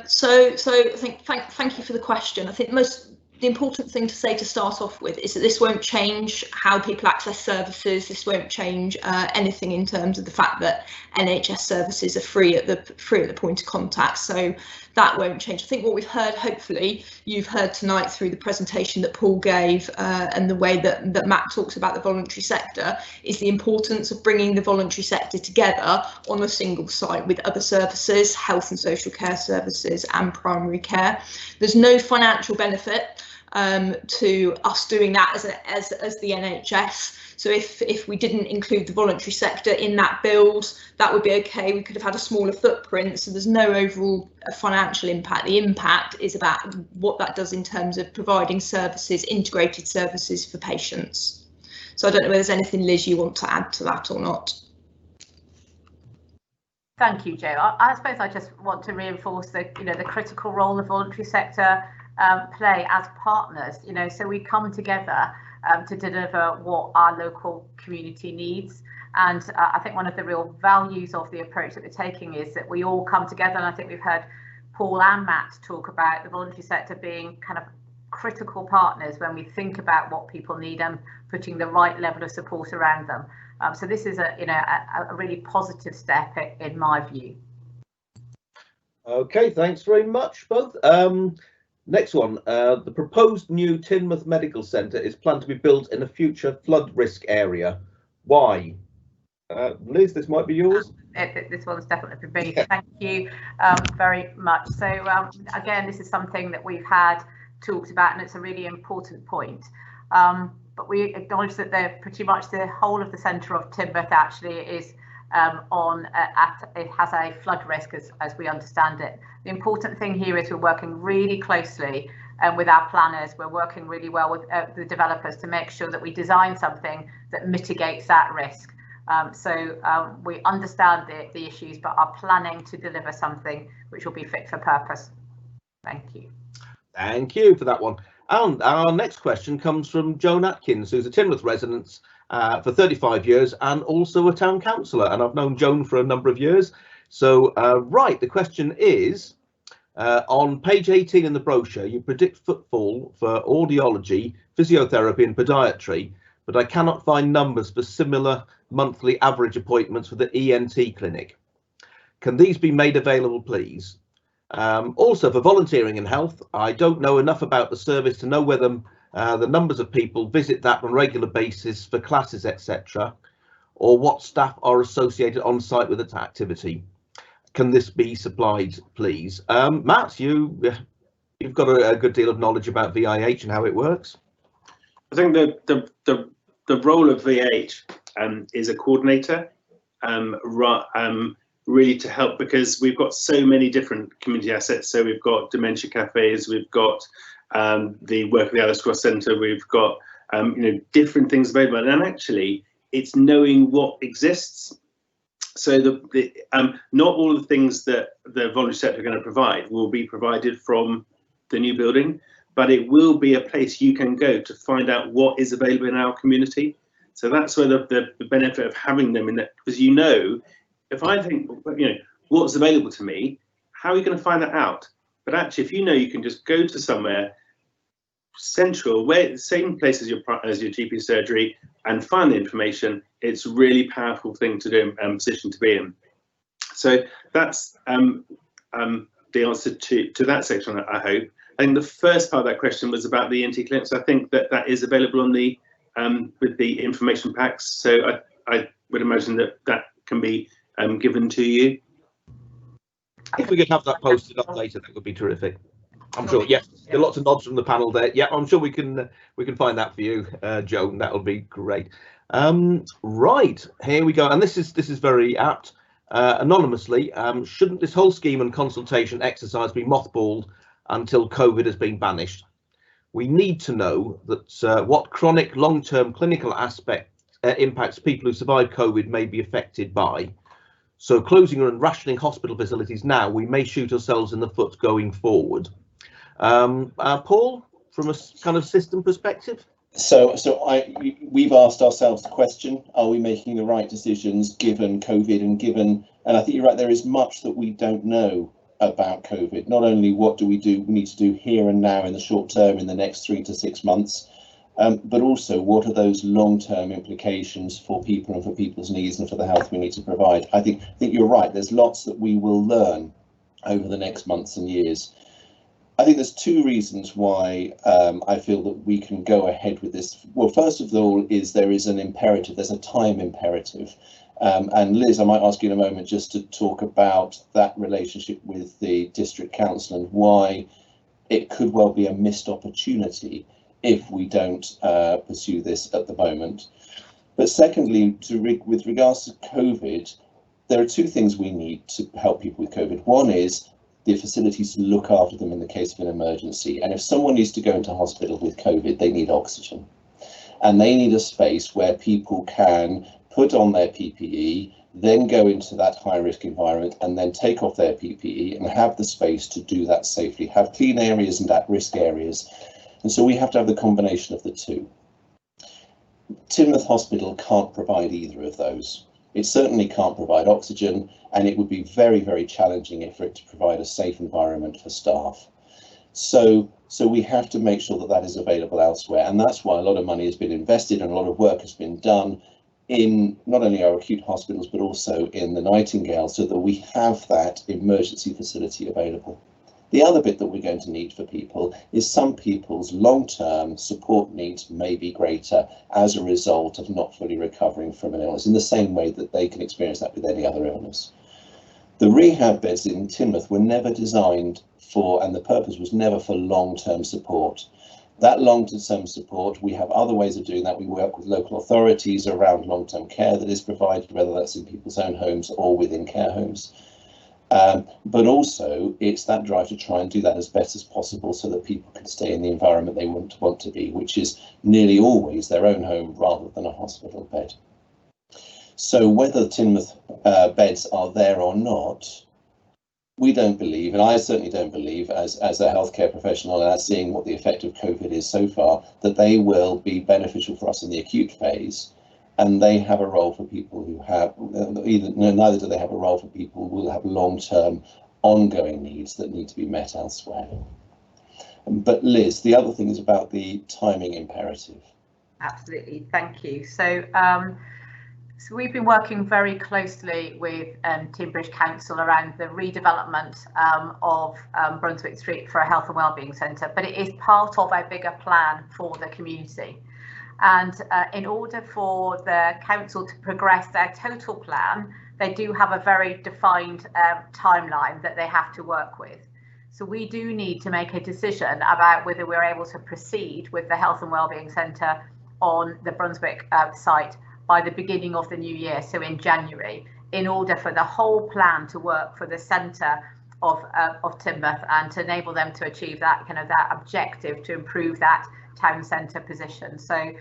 So I think thank you for the question. I think the important thing to say to start off with is that this won't change how people access services. This won't change anything in terms of the fact that NHS services are free at the point of contact. So that won't change. I think what we've heard, hopefully you've heard tonight through the presentation that Paul gave and the way that Matt talks about the voluntary sector, is the importance of bringing the voluntary sector together on a single site with other services, health and social care services and primary care. There's no financial benefit to us doing that as the NHS. So if we didn't include the voluntary sector in that build, that would be okay. We could have had a smaller footprint, so there's no overall financial impact. The impact is about what that does in terms of providing services, integrated services for patients. So I don't know whether there's anything, Liz, you want to add to that or not. Thank you, Jo. I suppose I just want to reinforce the critical role the voluntary sector play as partners. So we come together to deliver what our local community needs. And I think one of the real values of the approach that we're taking is that we all come together. And I think we've heard Paul and Matt talk about the voluntary sector being kind of critical partners when we think about what people need and putting the right level of support around them. So this is a really positive step in my view. Okay, thanks very much, both. Next one, the proposed new Teignmouth Medical Centre is planned to be built in a future flood risk area. Why? Liz, this might be yours. This one's definitely for me. Yeah. Thank you very much. So again, this is something that we've had talked about, and it's a really important point. But we acknowledge that pretty much the whole of the centre of Teignmouth actually is it has a flood risk as we understand it. The important thing here is we're working really closely with our planners. We're working really well with the developers to make sure that we design something that mitigates that risk. So we understand the issues, but are planning to deliver something which will be fit for purpose. Thank you. Thank you for that one. And our next question comes from Joan Atkins, who's a Teignmouth resident for 35 years and also a town councillor. And I've known Joan for a number of years. So, right, the question is, on page 18 in the brochure, you predict footfall for audiology, physiotherapy and podiatry, but I cannot find numbers for similar monthly average appointments for the ENT clinic. Can these be made available, please? Also, for volunteering in health, I don't know enough about the service to know whether the numbers of people visit that on a regular basis for classes, etc., or what staff are associated on site with that activity. Can this be supplied, please? Matt, you've got a good deal of knowledge about VIH and how it works. I think the role of VIH is a coordinator, really to help, because we've got so many different community assets. So we've got dementia cafes, we've got the work of the Alice Cross Centre, we've got different things available, and actually it's knowing what exists. So not all of the things that the voluntary sector are going to provide will be provided from the new building, but it will be a place you can go to find out what is available in our community. So that's where the benefit of having them in that, because if I think, what's available to me, how are you going to find that out? But actually, if you can just go to somewhere central, where the same place as your GP surgery, and find the information, it's a really powerful thing to do and position to be in. So that's the answer to that section, I hope. I think the first part of that question was about the ENT clinics. I think that is available on the with the information packs. So I would imagine that can be given to you. If we could have that posted up later, that would be terrific. I'm sure. Yes, there are lots of nods from the panel there. Yeah, I'm sure we can find that for you, Joan. That would be great. Right, here we go. And this is very apt. Anonymously, shouldn't this whole scheme and consultation exercise be mothballed until COVID has been banished? We need to know that what chronic long-term clinical impacts people who survive COVID may be affected by. So closing and rationing hospital facilities now, we may shoot ourselves in the foot going forward. Paul, from a kind of system perspective? So we've asked ourselves the question, are we making the right decisions given COVID and I think you're right, there is much that we don't know about COVID. Not only what do we need to do here and now in the short term, in the next 3 to 6 months, but also what are those long-term implications for people and for people's needs and for the health we need to provide. I think you're right, there's lots that we will learn over the next months and years. I think there's 2 reasons why I feel that we can go ahead with this. Well, first of all, there is an imperative, there's a time imperative. And Liz, I might ask you in a moment just to talk about that relationship with the district council and why it could well be a missed opportunity if we don't pursue this at the moment. But secondly, with regards to COVID, there are 2 things we need to help people with COVID. One is the facilities to look after them in the case of an emergency. And if someone needs to go into hospital with COVID, they need oxygen. And they need a space where people can put on their PPE, then go into that high risk environment and then take off their PPE and have the space to do that safely, have clean areas and at risk areas. And so we have to have the combination of the 2. Teignmouth Hospital can't provide either of those. It certainly can't provide oxygen, and it would be very, very challenging for it to provide a safe environment for staff. So we have to make sure that that is available elsewhere, and that's why a lot of money has been invested and a lot of work has been done in not only our acute hospitals but also in the Nightingale, so that we have that emergency facility available. The other bit that we're going to need for people is some people's long-term support needs may be greater as a result of not fully recovering from an illness, in the same way that they can experience that with any other illness. The rehab beds in Teignmouth were never designed for, and the purpose was never for long-term support. That long-term support, we have other ways of doing that. We work with local authorities around long-term care that is provided, whether that's in people's own homes or within care homes. But also it's that drive to try and do that as best as possible so that people can stay in the environment they want to be, which is nearly always their own home rather than a hospital bed. So whether Teignmouth beds are there or not, we don't believe, and I certainly don't believe as a healthcare professional and as seeing what the effect of COVID is so far, that they will be beneficial for us in the acute phase. And they have a role for people who have neither do they have a role for people who will have long-term ongoing needs that need to be met elsewhere. But Liz, the other thing is about the timing imperative. Absolutely, thank you. So, so we've been working very closely with Teignmouth Council around the redevelopment of Brunswick Street for a health and wellbeing centre, but it is part of a bigger plan for the community. And in order for the council to progress their total plan, they do have a very defined timeline that they have to work with. So we do need to make a decision about whether we're able to proceed with the health and wellbeing centre on the Brunswick site by the beginning of the new year, so in January, in order for the whole plan to work for the centre of Teignmouth and to enable them to achieve that kind of that objective to improve that town centre position. So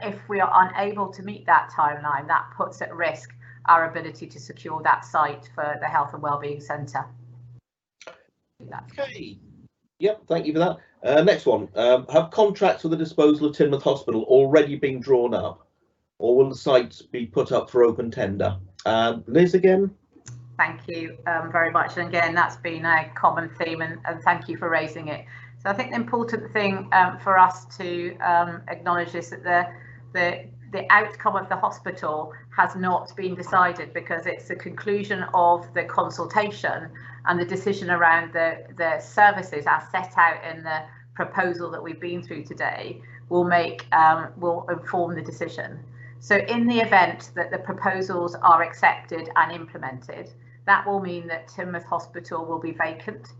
if we are unable to meet that timeline, that puts at risk our ability to secure that site for the health and wellbeing centre. Okay. Yep, thank you for that. Next one. Have contracts for the disposal of Teignmouth Hospital already been drawn up, or will the site be put up for open tender? Liz again. Thank you very much. And again, that's been a common theme, and thank you for raising it. So I think the important thing for us to acknowledge is that the outcome of the hospital has not been decided, because it's the conclusion of the consultation and the decision around the services as set out in the proposal that we've been through today will inform the decision. So in the event that the proposals are accepted and implemented, that will mean that Teignmouth Hospital will be vacant,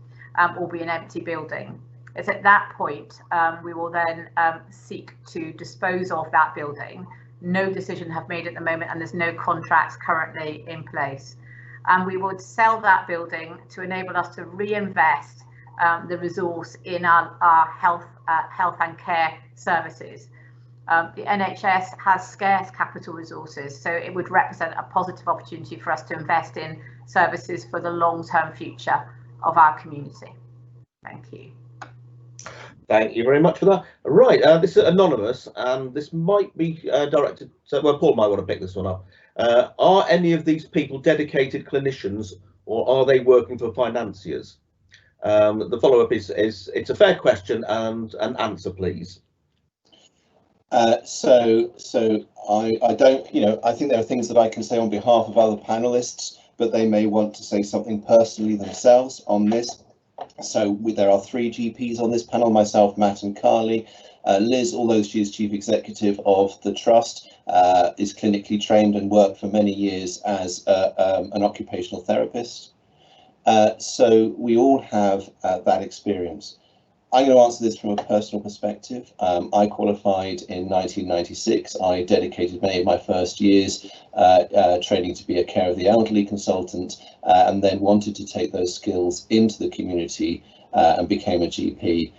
will be an empty building. It's at that point we will then seek to dispose of that building. No decision have made at the moment, and there's no contracts currently in place. And we would sell that building to enable us to reinvest the resource in our health and care services. The NHS has scarce capital resources, so it would represent a positive opportunity for us to invest in services for the long-term future of our community. Thank you. Thank you very much for that. Right, this is anonymous, and this might be directed. So, well, Paul might want to pick this one up. Are any of these people dedicated clinicians, or are they working for financiers? The follow-up is it's a fair question, and an answer, please. So I don't, I think there are things that I can say on behalf of other panelists, but they may want to say something personally themselves on this. So there are 3 GPs on this panel, myself, Matt and Carly. Liz, although she is Chief Executive of the Trust, is clinically trained and worked for many years as an occupational therapist. So we all have that experience. I'm going to answer this from a personal perspective. I qualified in 1996. I dedicated many of my first years training to be a care of the elderly consultant, and then wanted to take those skills into the community and became a GP.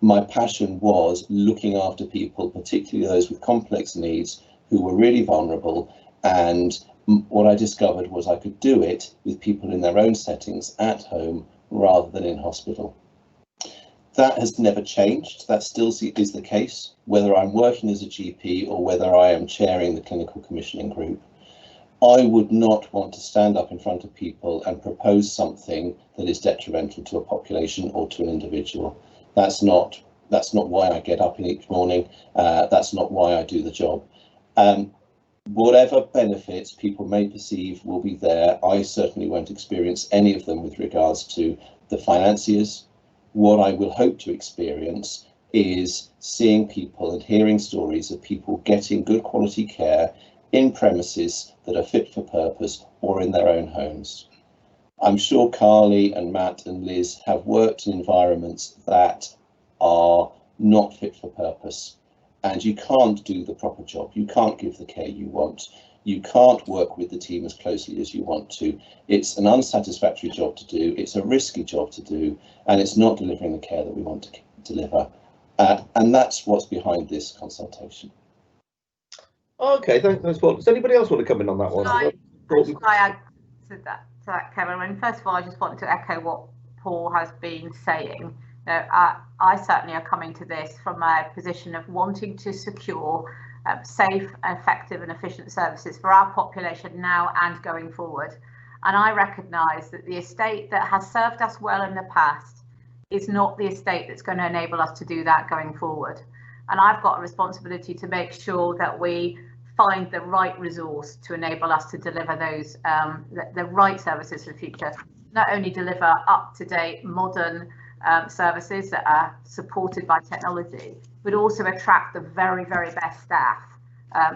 My passion was looking after people, particularly those with complex needs who were really vulnerable. And what I discovered was I could do it with people in their own settings at home rather than in hospital. That has never changed. That still is the case, whether I'm working as a GP or whether I am chairing the clinical commissioning group. I would not want to stand up in front of people and propose something that is detrimental to a population or to an individual. That's not why I get up in each morning. That's not why I do the job. Whatever benefits people may perceive will be there. I certainly won't experience any of them with regards to the financiers. What I will hope to experience is seeing people and hearing stories of people getting good quality care in premises that are fit for purpose or in their own homes. I'm sure Carly and Matt and Liz have worked in environments that are not fit for purpose, and you can't do the proper job. You can't give the care you want. You can't work with the team as closely as you want to. It's an unsatisfactory job to do. It's a risky job to do, and it's not delivering the care that we want to deliver. And that's what's behind this consultation. Okay, thanks, Paul. Does anybody else want to come in on that one? I add to that, Kevin. And first of all, I just want to echo what Paul has been saying. I certainly are coming to this from a position of wanting to secure safe, effective and efficient services for our population now and going forward. And I recognise that the estate that has served us well in the past is not the estate that's going to enable us to do that going forward. And I've got a responsibility to make sure that we find the right resource to enable us to deliver those the right services for the future. Not only deliver up-to-date modern services that are supported by technology, but also attract the very, very best staff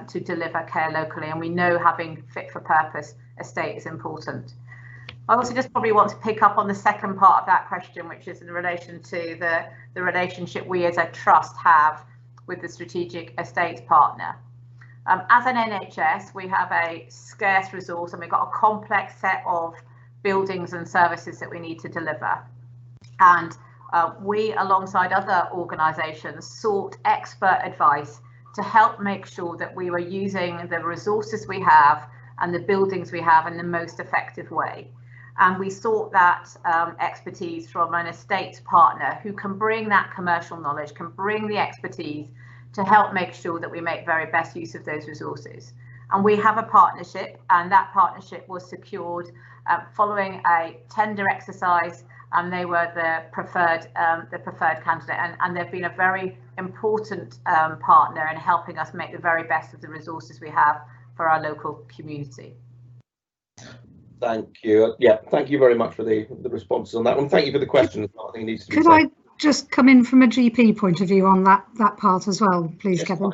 to deliver care locally. And we know having fit for purpose estate is important. I also just probably want to pick up on the second part of that question, which is in relation to the relationship we as a trust have with the strategic estates partner. As an NHS, we have a scarce resource and we've got a complex set of buildings and services that we need to deliver. And we, alongside other organisations, sought expert advice to help make sure that we were using the resources we have and the buildings we have in the most effective way. And we sought that expertise from an estates partner who can bring that commercial knowledge, can bring the expertise to help make sure that we make very best use of those resources. And we have a partnership, and that partnership was secured following a tender exercise, and they were the preferred candidate. And they've been a very important partner in helping us make the very best of the resources we have for our local community. Thank you. Yeah, thank you very much for the responses on that one. Thank you for the question. I think it needs to be said. I just come in from a GP point of view on that part as well, please, yes, Kevin?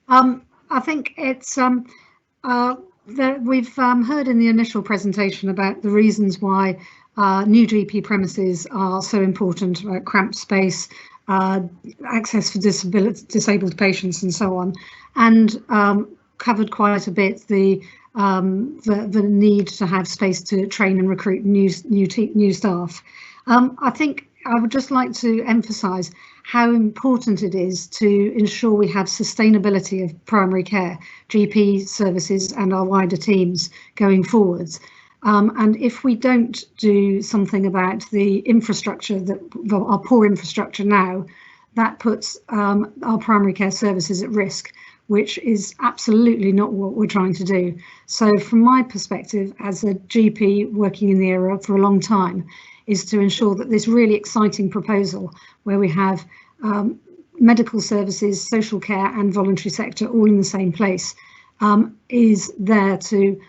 I think it's we've heard in the initial presentation about the reasons why new GP premises are so important, about cramped space, access for disabled patients and so on, and covered quite a bit the need to have space to train and recruit new staff. I think I would just like to emphasise how important it is to ensure we have sustainability of primary care, GP services and our wider teams going forwards. And if we don't do something about the infrastructure, our poor infrastructure now, that puts our primary care services at risk, which is absolutely not what we're trying to do. So from my perspective, as a GP working in the area for a long time, is to ensure that this really exciting proposal where we have medical services, social care and voluntary sector all in the same place is there to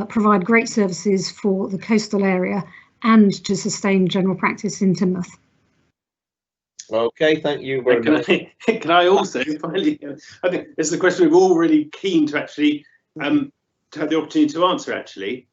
provide great services for the coastal area and to sustain general practice in Teignmouth. Okay, thank you very much. Can I also finally, I think this is a question we're all really keen to actually to have the opportunity to answer actually.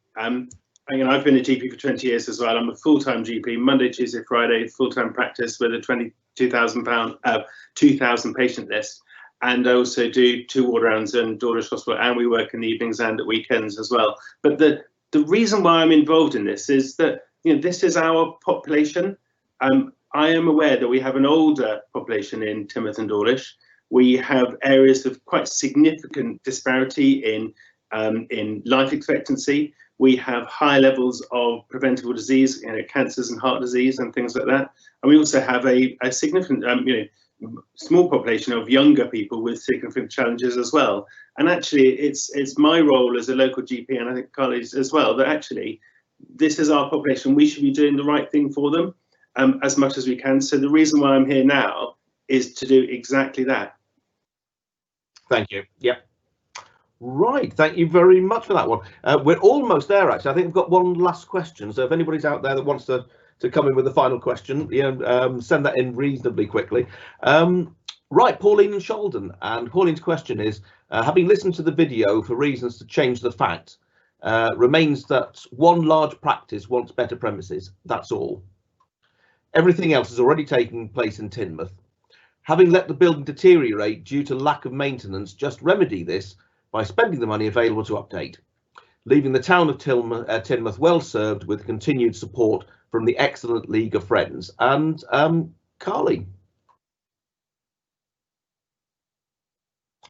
I've been a GP for 20 years as well. I'm a full-time GP, Monday, Tuesday, Friday, full-time practice with a £22,000 patient list. And I also do 2 ward rounds in Dawlish Hospital, and we work in the evenings and at weekends as well. But the reason why I'm involved in this is that this is our population. I am aware that we have an older population in Teignmouth and Dawlish. We have areas of quite significant disparity in life expectancy. We have high levels of preventable disease, cancers and heart disease and things like that. And we also have a significant, small population of younger people with significant challenges as well. And actually, it's my role as a local GP, and I think colleagues as well, that actually this is our population. We should be doing the right thing for them as much as we can. So the reason why I'm here now is to do exactly that. Thank you. Yep. Right, thank you very much for that one. We're almost there, actually. I think we've got one last question. So if anybody's out there that wants to come in with a final question, send that in reasonably quickly. Right, Pauline and Sheldon. And Pauline's question is, having listened to the video for reasons to change the fact, remains that one large practice wants better premises. That's all. Everything else has already taken place in Teignmouth. Having let the building deteriorate due to lack of maintenance, just remedy this by spending the money available to update, leaving the town of Teignmouth well served with continued support from the excellent League of Friends. And Carly.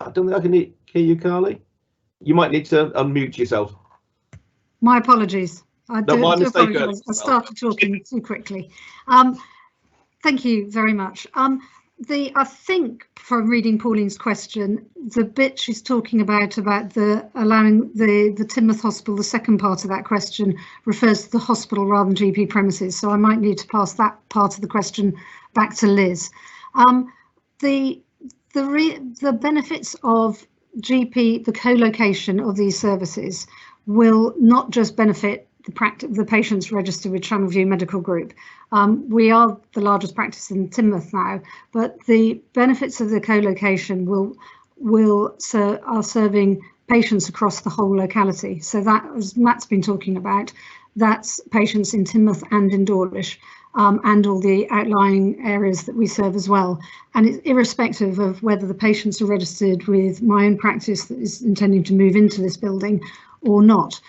I don't think I can hear you, Carly. You might need to unmute yourself. My apologies. I started talking too quickly. Thank you very much. I think from reading Pauline's question, the bit she's talking about the allowing the Teignmouth Hospital, the second part of that question refers to the hospital rather than GP premises. So I might need to pass that part of the question back to Liz. the benefits of GP, the co-location of these services, will not just benefit the patients registered with Channel View Medical Group. We are the largest practice in Teignmouth now, but the benefits of the co-location are serving patients across the whole locality. So that, as Matt's been talking about, that's patients in Teignmouth and in Dawlish, and all the outlying areas that we serve as well. And it's irrespective of whether the patients are registered with my own practice that is intending to move into this building or not.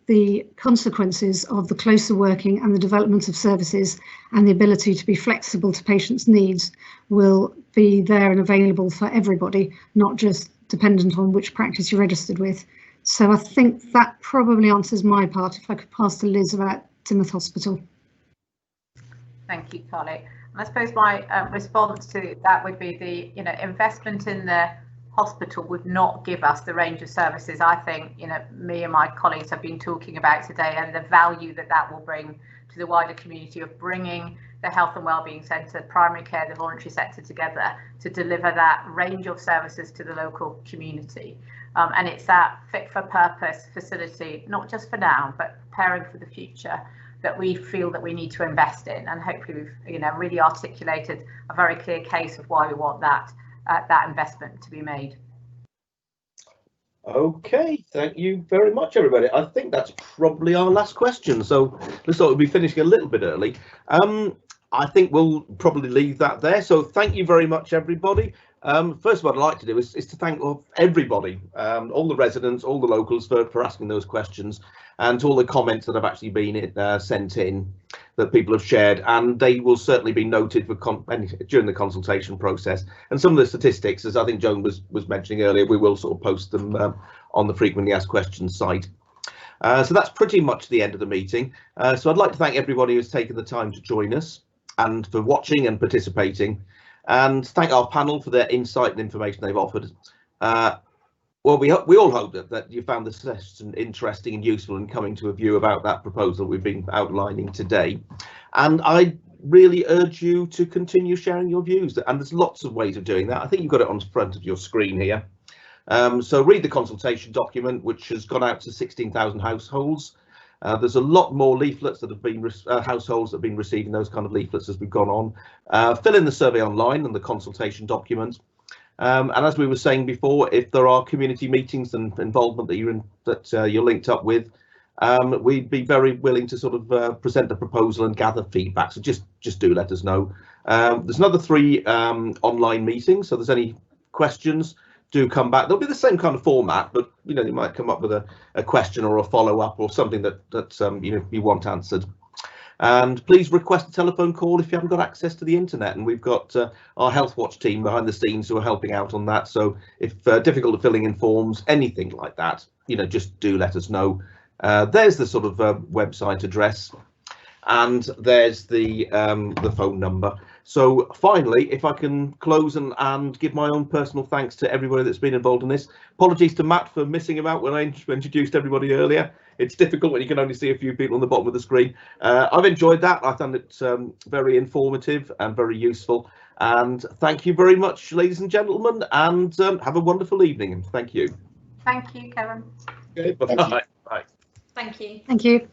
The consequences of the closer working and the development of services and the ability to be flexible to patients' needs will be there and available for everybody, not just dependent on which practice you're registered with. So I think that probably answers my part. If I could pass to Liz about Teignmouth Hospital. Thank you, Tolly. And I suppose my response to that would be the investment in the hospital would not give us the range of services I think me and my colleagues have been talking about today, and the value that will bring to the wider community of bringing the health and wellbeing centre, primary care, the voluntary sector together to deliver that range of services to the local community. And it's that fit for purpose facility, not just for now, but preparing for the future, that we feel that we need to invest in. And hopefully we've really articulated a very clear case of why we want that investment to be made. Okay, thank you very much, everybody. I think that's probably our last question, so looks like we'll be finishing a little bit early. I think we'll probably leave that there, so thank you very much, everybody. First, what I'd like to do is to thank everybody, all the residents, all the locals for asking those questions, and to all the comments that have actually been sent in that people have shared, and they will certainly be noted for during the consultation process. And some of the statistics, as I think Joan was mentioning earlier, we will sort of post them on the frequently asked questions site. So that's pretty much the end of the meeting. So I'd like to thank everybody who's taken the time to join us and for watching and participating, and thank our panel for their insight and information they've offered. Well, we all hope that you found this session interesting and useful in coming to a view about that proposal we've been outlining today. And I really urge you to continue sharing your views, and there's lots of ways of doing that. I think you've got it on the front of your screen here. So read the consultation document, which has gone out to 16,000 households. There's a lot more leaflets that have been households that have been receiving those kind of leaflets as we've gone on. Fill in the survey online and the consultation document. And as we were saying before, if there are community meetings and involvement that you're linked up with, we'd be very willing to sort of present the proposal and gather feedback. So just do let us know. There's another 3 online meetings, so if there's any questions, do come back. They'll be the same kind of format, but you might come up with a question or a follow-up or something that you want answered. And please request a telephone call if you haven't got access to the internet, and we've got our Health Watch team behind the scenes who are helping out on that. So if difficult filling in forms, anything like that, just do let us know. There's the sort of website address, and there's the phone number. So finally, if I can close and give my own personal thanks to everybody that's been involved in this. Apologies to Matt for missing him out when I introduced everybody earlier. It's difficult when you can only see a few people on the bottom of the screen. I've enjoyed that. I found it very informative and very useful. And thank you very much, ladies and gentlemen, and have a wonderful evening. And thank you. Thank you, Kevin. Okay, bye. Thank you. Thank you.